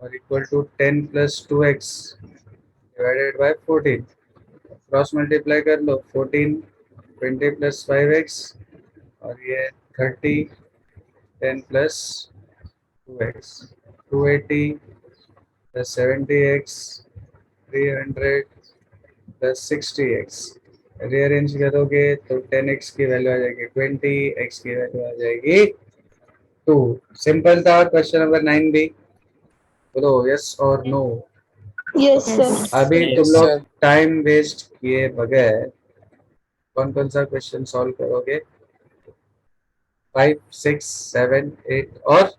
और equal to 10 plus 2x divided by 14। Cross multiply कर लो 14 20 प्लस 5x और ये 30 10 plus 2x 280 plus 70x 300 plus 60x। Rearrange करोगे तो 10x की वैल्यू आ जाएगी 20, x की वैल्यू आ जाएगी 2। सिंपल था। क्वेश्चन नंबर 9 भी बोलो यस और नो। Yes, sir. अभी तुम लोग टाइम वेस्ट किए बगैर कौन कौन सा क्वेश्चन सॉल्व करोगे, 5 6 7 8 और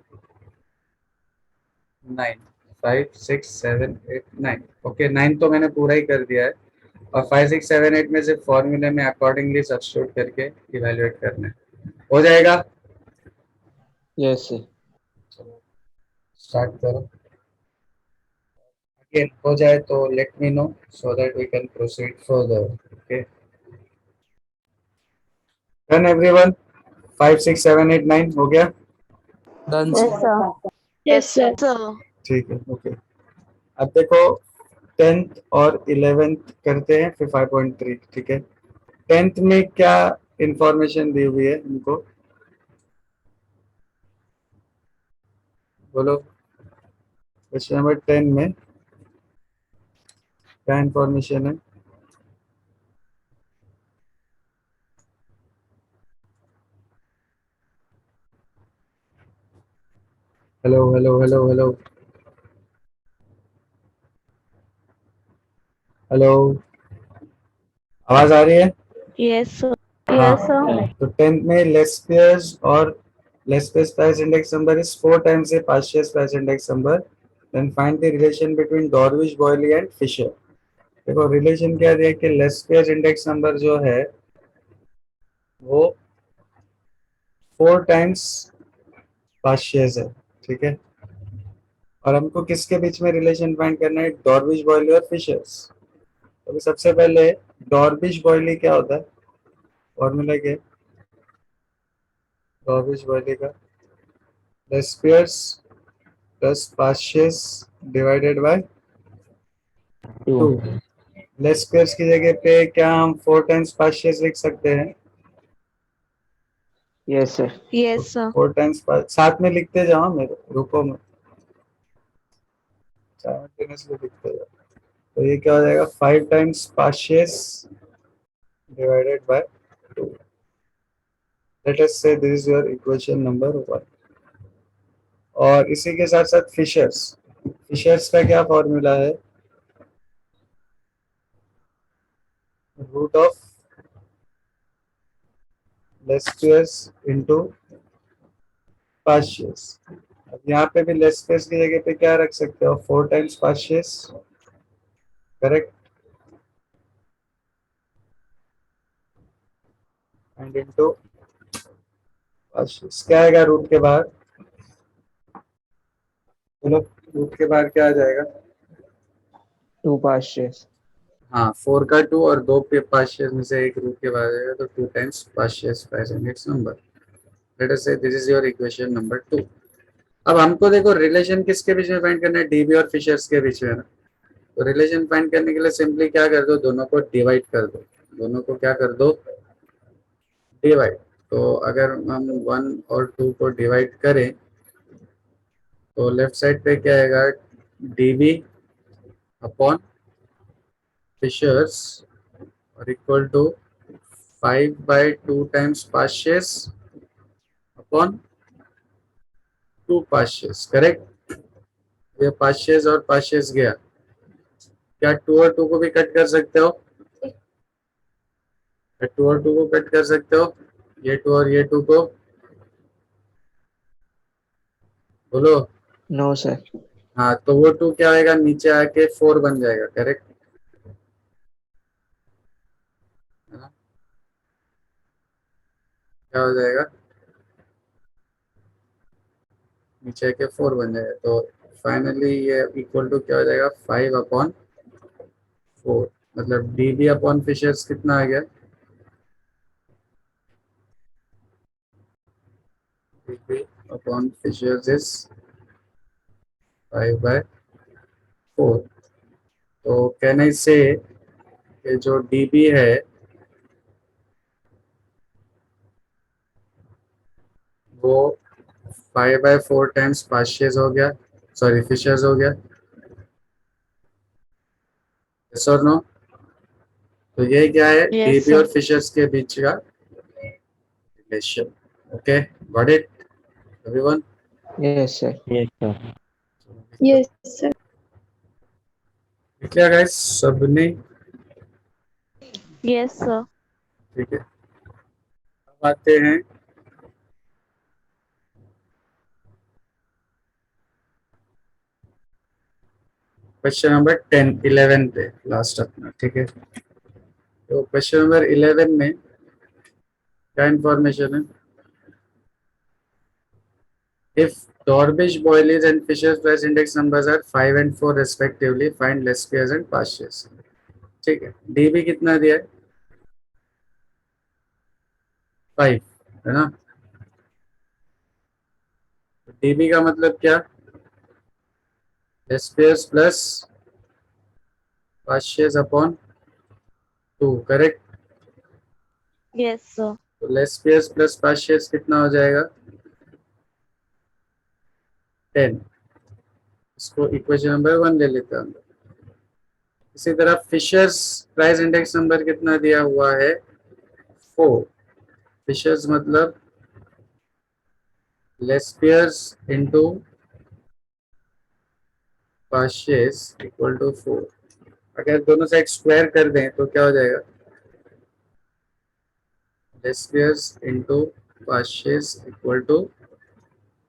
9। 5 6 7 8 9। ओके 9 तो मैंने पूरा ही कर दिया है और 5 6 7 8 में से फॉर्मूले में अकॉर्डिंगली सब्स्टिट्यूट करके इवैल्यूएट करना है। हो जाएगा। Yes, sir. चलो स्टार्ट करो। अगेन हो जाए तो let me know so that we can proceed further. Okay done everyone, 5 6 7 8 9 हो गया। Done, Yes, sir. sir. Yes, sir. Sir. ठीक है ओके। अब देखो 10th और 11th करते हैं फिर 5.3। ठीक है, 10th में क्या इंफॉर्मेशन दी हुई है हमको, बोलो। क्वेश्चन नंबर 10 में क्या इंफॉर्मेशन है, hello hello hello hello hello, आवाज आ रही है। Yes, sir. हाँ Yes, sir. तो 10th में लेस पेयर्स और Laspeyres price index number is 4 times a Paasche's price index number, then find the relation between Dorbish Bowley and Fisher. देखो relation क्या दिया कि लेस पेयर्स इंडेक्स नंबर जो है वो 4 टाइम्स पार्शियस है। ठीक है, और हमको किसके बीच में रिलेशन फाइंड करना है, डॉर्विश बॉयली और फिशर्स। तो सबसे पहले डॉर्विश बॉयली क्या होता है, फॉर्मूला क्या है डॉर्विश बॉयली का, Laspeyres plus Paasche's divided by 2। Laspeyres की जगह पे क्या हम 4 टाइम्स पार्शियस लिख सकते हैं, Yes, sir. Yes, sir. 4 times साथ में लिखते जाओ, मेरे रुको में साइमल्टेनियसली लिखते जाओ। तो ये क्या हो जाएगा 5 times Paasche's divided by 2। Let us say this is your equation number 1। और इसी के साथ साथ फिशर्स का क्या फॉर्मूला है? Root of Laspeyres into Paasche's. अब यहाँ पे भी लेस्पियस की जगह पे क्या रख सकते हो? 4 टाइम्स पास्चेस, करेक्ट, एंड इनटू पास्चेस। क्या आएगा रूट के बाहर? चलो, रूट के बाहर क्या आ जाएगा? 2 pastures. हाँ, 4 का 2 और 2 के पास्चेस में से एक रूट के बाहर आ जाएगा, तो 2 times Paasche's present its number. Let us say this is your equation number 2। अब हमको देखो रिलेशन किसके बीच में फाइंड करना है? डीबी और फिशर्स के बीच में ना। तो रिलेशन फाइंड करने के लिए सिंपली क्या कर दो? दोनों को डिवाइड कर दो। दोनों को क्या कर दो? डिवाइड। तो अगर हम 1 और 2 को डिवाइड करें तो लेफ्ट साइड पे क्या आएगा? डीबी अपॉन फिशर्स और equal to 5/2 times Paasche's upon 2 Paasche's, correct. ये पास्चेस और पास्चेस गया। क्या 2 और 2 को भी कट कर सकते हो? 2 और 2 को कट कर सकते हो? ये 2 और ये 2 को बोलो। No, sir. हाँ, तो वो 2 क्या आएगा? नीचे आके 4 बन जाएगा, करेक्ट है ना? क्या हो जाएगा? नीचे आके 4 बन जाएगा। तो फाइनली ये इक्वल टू क्या हो जाएगा? 5/4। मतलब डीबी अपॉन फिशर्स कितना आ गया? DB upon Fisher's is 5/4। तो कैन आई से कि जो डीबी है वो 5/4 टाइम्स पास्चेस हो गया, सॉरी फिशर्स हो गया। यस और नो? तो ये क्या है? Yes, डीबी और sir. फिशर्स के बीच का relation. Okay, got it everyone? Yes, sir. Yes sir. Yes, sir. क्या गाइस, सबने? Yes, sir. ठीक है, अब आते हैं क्वेश्चन नंबर 11 पे, लास्ट अपना। ठीक है, तो क्वेश्चन नंबर 11 में क्या इंफॉर्मेशन है? If Dorbish, Boile's and Fisher's price index numbers are 5 and 4 respectively, find Lespiers and Paasches। ठीक है, डीबी कितना दिया है? 5 है ना? डीबी का मतलब क्या? Lespiers plus Paasches upon 2, correct. Yes, sir. तो Lespiers प्लस Paasches कितना हो जाएगा? 10। इसको इक्वेशन नंबर 1 ले लेते हैं हम। इसी तरह फिशर्स प्राइस इंडेक्स नंबर कितना दिया हुआ है? 4। फिशर्स मतलब लेस्पियर्स इनटू पास्चेस इक्वल टू 4। अगर दोनों साइड स्क्वायर कर दें तो क्या हो जाएगा? Laspeyres into पास्चेस equal to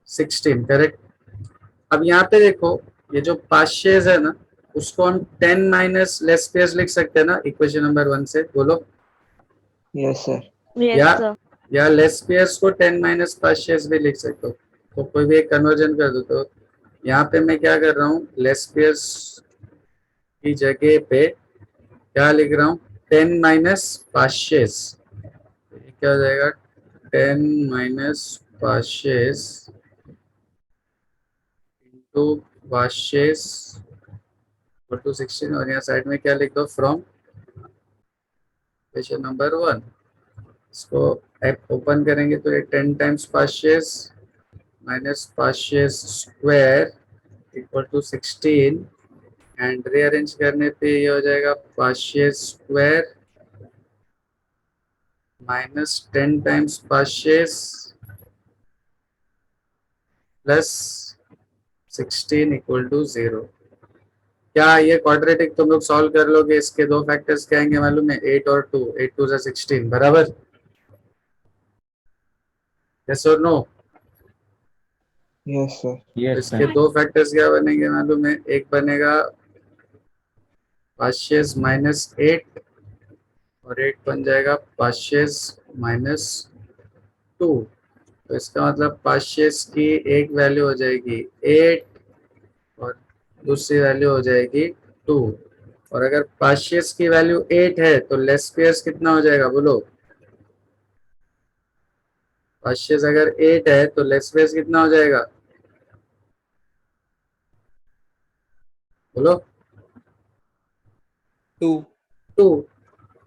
16, correct. अब यहाँ पे देखो, ये जो पास्चेस है ना, उसको हम 10 माइनस लेस्पियर्स लिख सकते हैं ना इक्वेशन नंबर 1 से, बोलो। Yes, sir. Yes, या sir. या लेस्पियर्स को 10 माइनस पास्चेस भी लिख सकते हो। तो कोई भी एक कन्वर्जन कर दो। तो यहाँ पे मैं क्या कर रहा हूँ? लेस्पियर्स की जगह पे क्या लिख रहा हूँ? 10 माइनस पास्चेस। क्या हो जाएगा? 10 minus Paasche's into Paasche's equal to 16। और यहाँ साइड में क्या लिख दो? From question number 1। इसको ऐप ओपन करेंगे तो ये 10 times Paasche's minus Paasche's square equal to 16, and rearrange करने पे ये हो जाएगा Paasche's square -10 times purchase plus 16 equal to 0। क्या ये क्वाड्रेटिक तुम लोग सॉल्व कर लोगे? इसके दो फैक्टर्स क्या आएंगे मालूम है? 8 और 2, 8 2 16 बराबर। यस और नो? Yes, sir. यस इसके सर। दो फैक्टर्स क्या बनेंगे मालूम है? एक बनेगा पाशेस -8 और एक बन जाएगा पाशेस -2। तो इसका मतलब पाशेस की एक वैल्यू हो जाएगी 8 और दूसरी वैल्यू हो जाएगी 2। और अगर पाशेस की वैल्यू 8 है तो लेस स्क्वायर्स कितना हो जाएगा बोलो? पाशेस अगर 8 है तो लेस स्क्वायर्स कितना हो जाएगा बोलो? 2 2।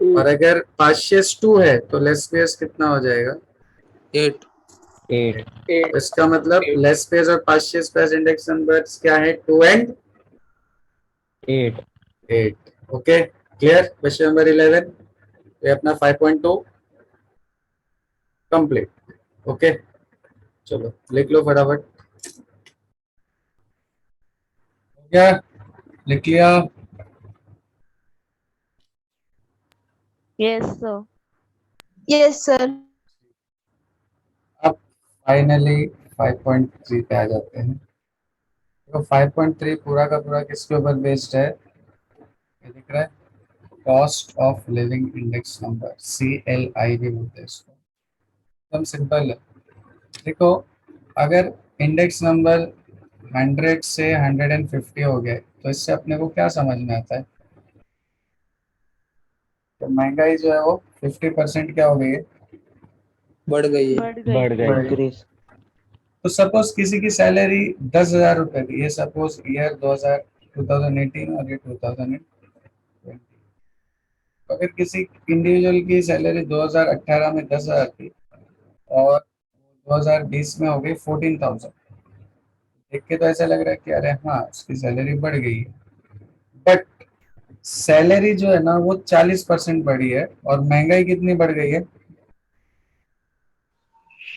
और अगर पाशेस 2 है तो लेस स्क्वायर्स कितना हो जाएगा? 8 8। तो इसका मतलब लेस स्पेस और पार्शियल स्पेस इंडेक्स नंबर्स क्या है? 2 and 8। 8। Okay, clear? Question number 11 ये अपना 5.2 कंप्लीट। ओके, चलो लिख लो फटाफट। हो गया? लिख लिया? Yes, sir. Yes, sir. अब फाइनली 5.3 पे आ जाते हैं। तो 5.3 पूरा का पूरा किसके ऊपर बेस्ड है? ये दिख रहा है, cost of living index number, CLI भी बोलते हैं इसको। एकदम सिंपल है। देखो, अगर इंडेक्स नंबर 100 से 150 हो गए तो इससे अपने को क्या समझ में आता है? तो महंगाई जो है वो 50% क्या हो गई है? बढ़ गई है। बढ़ गई। बढ़ गई। Increase. तो सपोज किसी की सैलरी 10,000 रुपए थी, ये सपोज ईयर 2018 और ये 2020। अगर किसी इंडिविजुअल की सैलरी 2018 में 10,000 थी और 2020 में हो गई 14,000, देख के तो ऐसा लग रहा है कि अरे हाँ उसकी सैलरी बढ़ गई है। बट सैलरी जो है ना वो 40% बढ़ी है और महंगाई कितनी बढ़ गई है?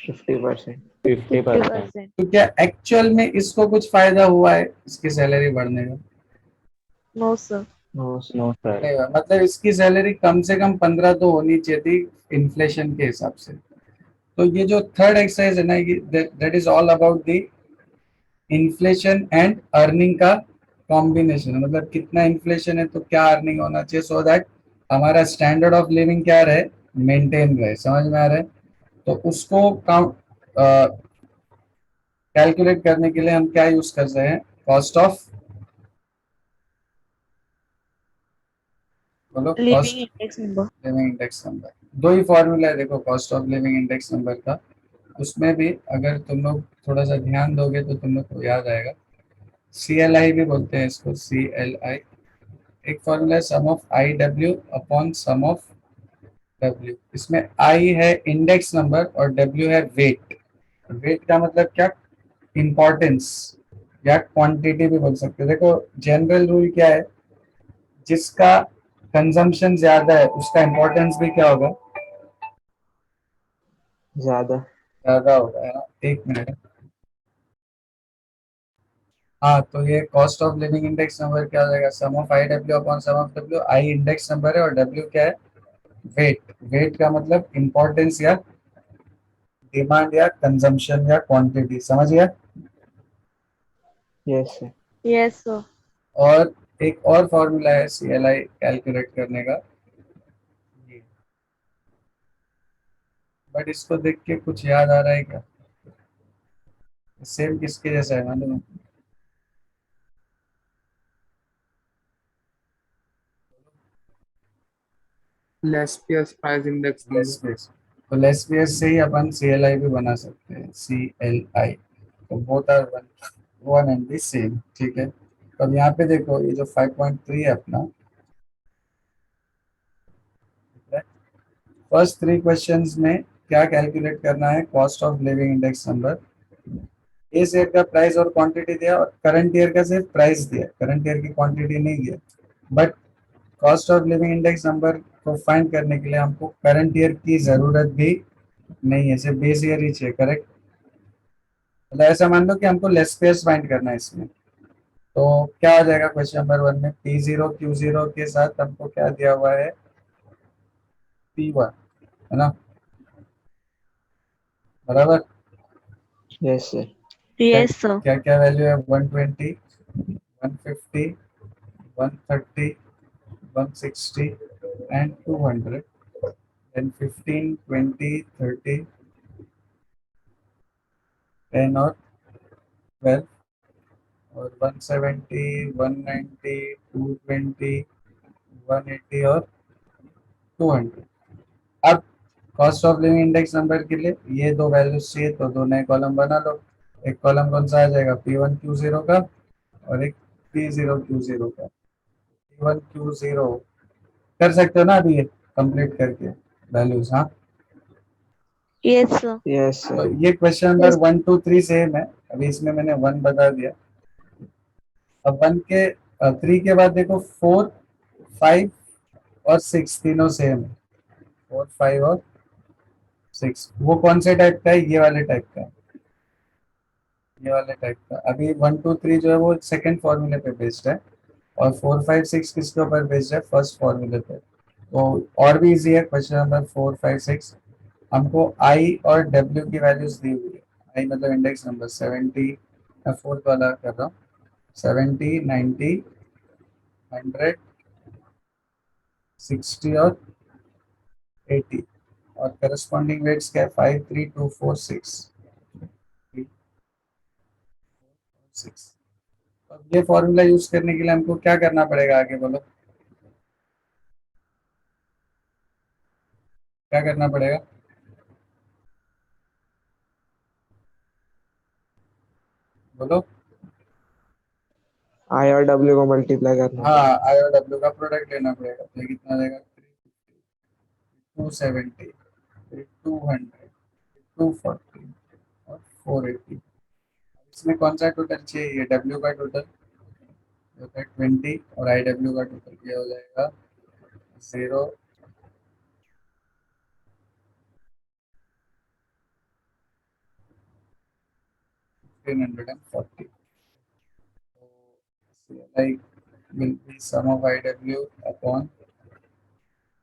50%. 50%। 50%. तो क्या एक्चुअल में इसको कुछ फायदा हुआ है इसकी सैलरी बढ़ने का? No, sir. No, sir. No sir. नहीं हुआ। मतलब इसकी सैलरी कम से कम 15 तो होनी चाहिए थी इन्फ्लेशन के हिसाब से। तो ये जो थर्ड एक्सरसाइज है ना, that is all about the inflation and earning का कॉम्बिनेशन। मतलब कितना इन्फ्लेशन है तो क्या अर्निंग होना चाहिए, सो दैट हमारा स्टैंडर्ड ऑफ लिविंग क्या रहे, मेंटेन रहे। समझ में आ रहा है? तो उसको काउंट कैलकुलेट करने के लिए हम क्या यूज कर रहे हैं? कॉस्ट ऑफ, बोलो, Living cost index number. Living index number. दो ही फॉर्मूला है देखो cost of living index number का। उसमें भी अगर तुम लोग थोड़ा सा ध्यान दोगे तो तुम लोग को याद आएगा। CLI भी बोलते हैं इसको, CLI। एक फॉर्मूला है sum of IW upon sum of W। इसमें I है इंडेक्स नंबर और W है वेट। वेट का मतलब क्या? इंपॉर्टेंस या क्वांटिटी भी बोल सकते हैं। देखो जनरल रूल क्या है, जिसका कंजम्पशन ज्यादा है उसका इंपॉर्टेंस भी क्या होगा? ज़्यादा. ज्यादा होगा, है ना? एक मिनट। हाँ, तो ये cost of living index number क्या हो जाएगा? Sum of IW upon sum of W। I index number है और W क्या है? वेट। वेट का मतलब इंपॉर्टेंस या डिमांड या कंजम्पशन या क्वांटिटी। समझ गया? Yes, sir. Yes, sir. और एक और फॉर्मूला है CLI कैलकुलेट करने का, बट इसको देख के कुछ याद आ रहा है क्या? सेम किसके जैसा है मालूम है? Less PS price index less space. तो लेस स्पेस से ही अपन CLI भी बना सकते हैं, CLI। तो both are one and the same. ठीक है, तो अब यहाँ पे देखो ये जो 5.3 है अपना, फर्स्ट 3 क्वेश्चंस में क्या कैलकुलेट करना है? Cost of living index number. इस ईयर का प्राइस और क्वांटिटी दिया और करंट ईयर का सिर्फ प्राइस दिया, करंट ईयर की क्वांटिटी नहीं दिया। But cost of living index number को फाइंड करने के लिए हमको करंट ईयर की जरूरत भी नहीं है, सिर्फ बेस ईयर ही चाहिए। करेक्ट। मतलब ऐसा मान लो कि हमको लेस स्पेस फाइंड करना है इसमें, तो क्या हो जाएगा क्वेश्चन नंबर 1 में, P0 Q0 के साथ हमको क्या दिया हुआ है, P1, है ना, बराबर। Yes, sir. Yes, sir. क्या क्या वैल्यू है, 120, 150, 130, 160 एंड 200, देन 15, 20, 30, 10 और 12 और 170, 190, 220, 180 और 200। अब cost of living index number के लिए ये दो वैल्यूज चाहिए, तो दो नए कॉलम बना लो। एक कॉलम कौन सा आ जाएगा, P1Q0 का, और एक P0Q0 का। P1Q0 कर सकते हो ना अभी ये कंप्लीट करके वैल्यूज, हाँ। Yes, sir. Yes, तो sir. ये क्वेश्चन नंबर 1 2 3 सेम है, अभी इसमें मैंने 1 बता दिया। अब 1 के 3 के बाद देखो 4, 5 और 6 तीनों सेम है, 4, 5 और 6। वो कौन से टाइप का है, ये वाले टाइप का है, ये वाले टाइप का। अभी 1 2 3 जो है वो सेकंड फॉर्मूले पे बेस्ड है, और 4 5 6 किसके ऊपर बेस्ड है, फर्स्ट फॉर्मूले पे। तो और भी इजी है क्वेश्चन नंबर 4 5 6। हमको आई और डब्ल्यू की वैल्यूज दी हुई है। आई मतलब इंडेक्स नंबर 70, मैं फोर्थ वाला कर रहा हूँ, 70, 90, 100, 60 और 80, और करस्पॉन्डिंग वेट्स क्या है, 5 3 2 4 6, 6। अब ये फॉर्मूला यूज करने के लिए हमको क्या करना पड़ेगा, आगे बोलो क्या करना पड़ेगा, बोलो। I और W को मल्टीप्लाई करना हाँ, पड़ेगा. आई और डब्ल्यू का प्रोडक्ट लेना पड़ेगा, तो ये कितना देगा, 270, 200, 240 और 480। इसमें कौन सा टोटल चाहिए, ये डब्ल्यू का टोटल होता है 20, और आई डब्ल्यू का टोटल ये हो जाएगा 0, 1540। So CLI will be sum of IW upon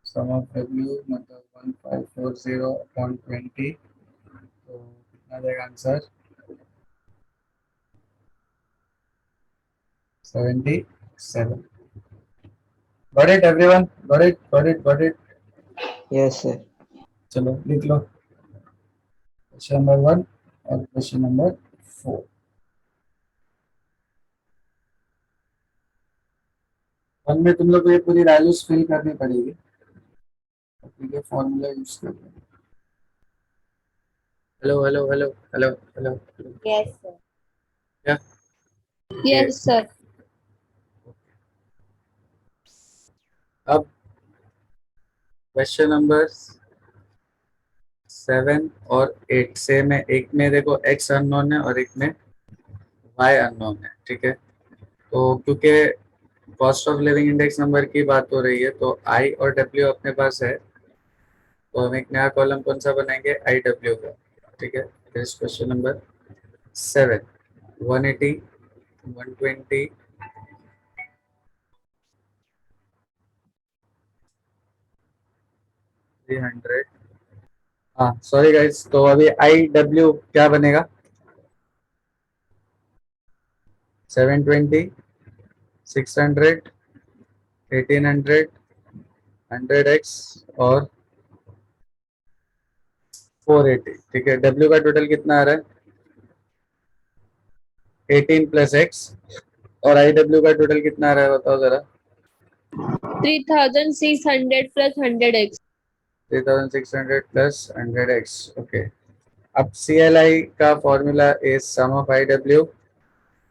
sum of W, मतलब 1540 upon 20। तो कितना देगा answer, 77। Got it everyone? Got it? Got it? Got it? Yes, sir. चलो लिख लो क्वेश्चन नंबर 1 और क्वेश्चन नंबर 4। वन में तुम लोग को ये पूरी वैल्यूज फिल करनी पड़ेगी, ठीक है, फॉर्मूला यूज करके। Hello hello hello hello hello hello, Yes, sir. क्या ये, Yes, sir. अब क्वेश्चन नंबर 7 और 8 सेम है, एक में देखो x अननोन है और एक में y अननोन है, ठीक है। तो क्योंकि cost of living index number की बात हो रही है, तो i और w अपने पास है, तो हम एक नया कॉलम कौन सा बनाएंगे, आई डब्ल्यू का, ठीक है। क्वेश्चन नंबर 7, 180, 120, 300, हाँ सॉरी गाइस, तो अभी आई डब्ल्यू क्या बनेगा, 720, 600, 1800, 100x और 480, ठीक है। डब्ल्यू का टोटल कितना आ रहा है, 18 प्लस एक्स, और आई डब्ल्यू का टोटल कितना आ रहा है बताओ जरा, 3600 plus 100x. 3600 plus 100x, okay. अब सी एल आई का formula is sum of I W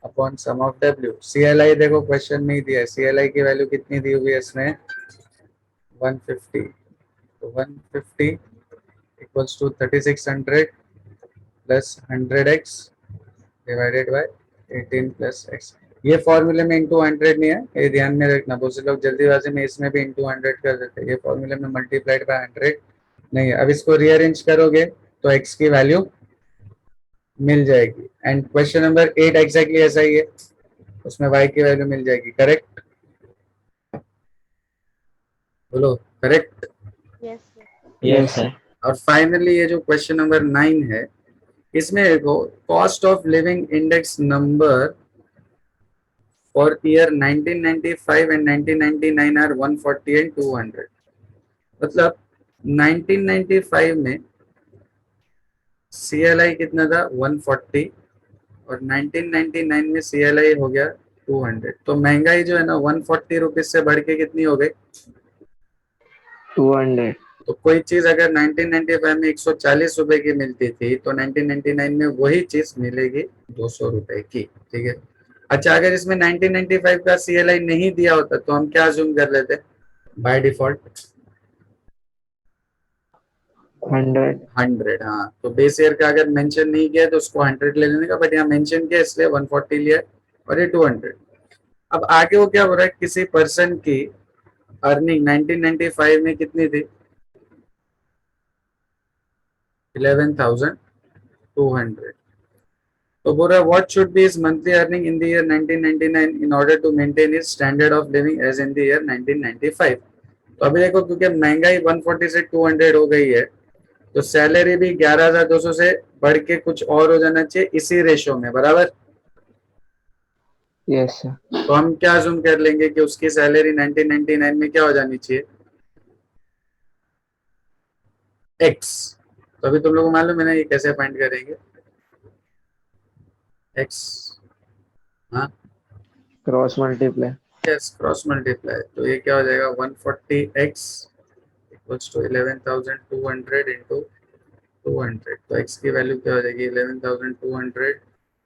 upon sum of W. C L I देखो क्वेश्चन में ही दिया है, सी एल आई की वैल्यू कितनी दी हुई है इसमें, 150। तो 150 equals to 3600 plus 100x divided by 18 plus x। ये फॉर्मूले में इंटू 100 नहीं है, ये ध्यान में रखना। बहुत से लोग जल्दीबाजी में इसमें भी इंटू 100 कर देते हैं। ये फॉर्मूले में मल्टीप्लाइड बाय 100 नहीं है। अब इसको रीअरेंज करोगे तो x की वैल्यू मिल जाएगी। एंड क्वेश्चन नंबर 8 एग्जैक्टली ऐसा ही है, उसमें y की वैल्यू मिल जाएगी। करेक्ट, बोलो correct. Yes sir. Yes sir. और फाइनली ये जो क्वेश्चन नंबर 9 है, इसमें देखो cost of living index number for year 1995 and 1999 are 140 and 200। मतलब 1995 में CLI कितना था 140 और 1999 में CLI हो गया 200। तो महंगाई जो है ना 140 रुपीज से बढ़ के कितनी हो गई 200। तो कोई चीज अगर 1995 में 140 रुपए की मिलती थी तो 1999 में वही चीज मिलेगी 200 रुपए की। ठीक है। अच्छा, अगर इसमें 1995 का CLI नहीं दिया होता तो हम क्या अज्यूम कर लेते बाय डिफॉल्ट 100। हाँ, तो बेस ईयर का अगर मेंशन नहीं किया तो उसको 100 ले लेने का, बट यहाँ मेंशन किया इसलिए 140 लिया और ये 200। अब आगे वो क्या हो रहा है, किसी पर्सन की अर्निंग 1995 में कितनी थी 11,200। तो बोल रहा है what should be his monthly earning in the year 1999 in order to maintain his standard of living as in the year 1995। तो अभी देखो क्योंकि महंगाई 140 से 200 हो गई है तो सैलरी भी 11,200 से बढ़ के कुछ और हो जाना चाहिए इसी रेशो में, बराबर। Yes sir. तो हम क्या अज्यूम कर लेंगे कि उसकी सैलरी 1999 में क्या हो जानी चाहिए x। तो अभी तुम लोगों को मालूम है ना ये कैसे फाइंड करेंगे x। हाँ cross multiply. Yes, cross multiply. तो ये क्या हो जाएगा 140x इक्वल्स टू 11,200 इंटू 200। तो x की वैल्यू क्या हो जाएगी 11,200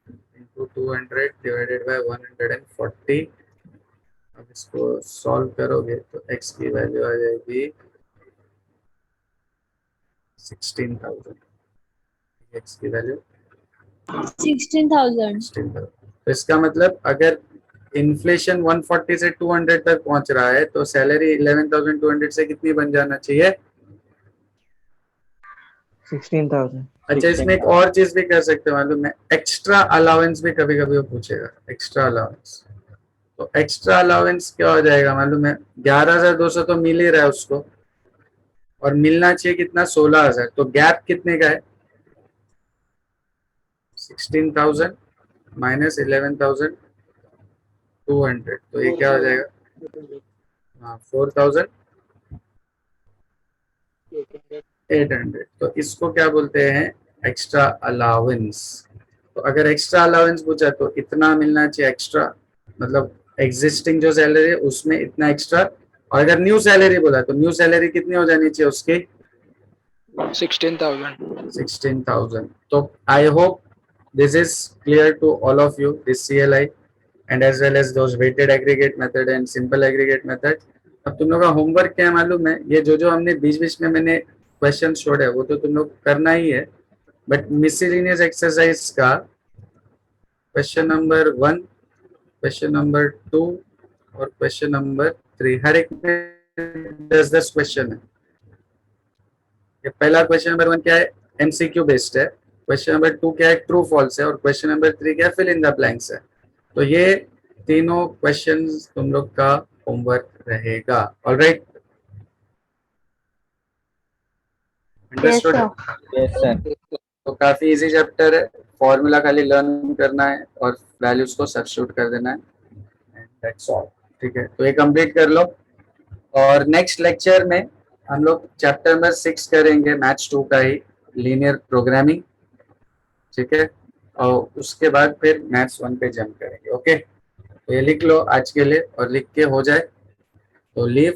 इंटू 200 डिवाइडेड बाय 140। अब इसको सॉल्व करोगे तो x की वैल्यू आ जाएगी 16,000। x की वैल्यू 16,000. 16,000। तो इसका मतलब अगर इन्फ्लेशन 140 से 200 तक पहुंच रहा है तो सैलरी 11,200 से कितनी बन जाना चाहिए 16,000। अच्छा, इसमें एक और चीज भी कर सकते हो मालूम है, एक्स्ट्रा अलाउंस भी कभी कभी वो पूछेगा। एक्स्ट्रा अलाउंस, तो एक्स्ट्रा अलाउंस क्या हो जाएगा मालूम है 11,200 तो मिल ही रहा है उसको और मिलना चाहिए कितना 16,000। तो गैप कितने का है 16,000 माइनस 11,200। तो ये क्या हो जाएगा हाँ 4,800। तो इसको क्या बोलते हैं एक्स्ट्रा अलाउंस। तो अगर एक्स्ट्रा अलाउंस पूछा तो इतना मिलना चाहिए एक्स्ट्रा, मतलब एग्जिस्टिंग जो सैलरी है उसमें इतना एक्स्ट्रा। और अगर न्यू सैलरी बोला तो न्यू सैलरी कितनी हो जानी चाहिए उसकी 16,000। तो I hope this is clear to all of you, this CLI and as well as those weighted aggregate method and simple aggregate method। अब तुम लोग का होमवर्क क्या है मालूम है, ये जो हमने बीच बीच में मैंने क्वेश्चन छोड़े वो तो तुम लोग करना ही है, बट मिसलिनियस एक्सरसाइज का क्वेश्चन नंबर 1, क्वेश्चन नंबर 2 और क्वेश्चन नंबर 3 हर एक में 10-10 क्वेश्चन है। ये पहला क्वेश्चन नंबर 1 क्या है MCQ बेस्ड है, क्वेश्चन नंबर 2 क्या है ट्रू फॉल्स है और क्वेश्चन नंबर 3 क्या है फिल इन द ब्लैंक्स है। तो ये तीनों क्वेश्चंस तुम लोग का होमवर्क रहेगा। Alright, understood? Yes sir. तो काफी इजी चैप्टर है, फॉर्मूला खाली लर्न करना है और वैल्यूज को सब्स्टिट्यूट कर देना है एंड दैट्स ऑल। ठीक है, तो ये कंप्लीट कर लो और नेक्स्ट लेक्चर में हम लोग चैप्टर नंबर 6 करेंगे मैथ्स 2 का ही, लीनियर प्रोग्रामिंग। ठीक है, और उसके बाद फिर मैथ्स 1 पे जंप करेंगे। ओके, तो ये लिख लो आज के लिए और लिख के हो जाए तो लीव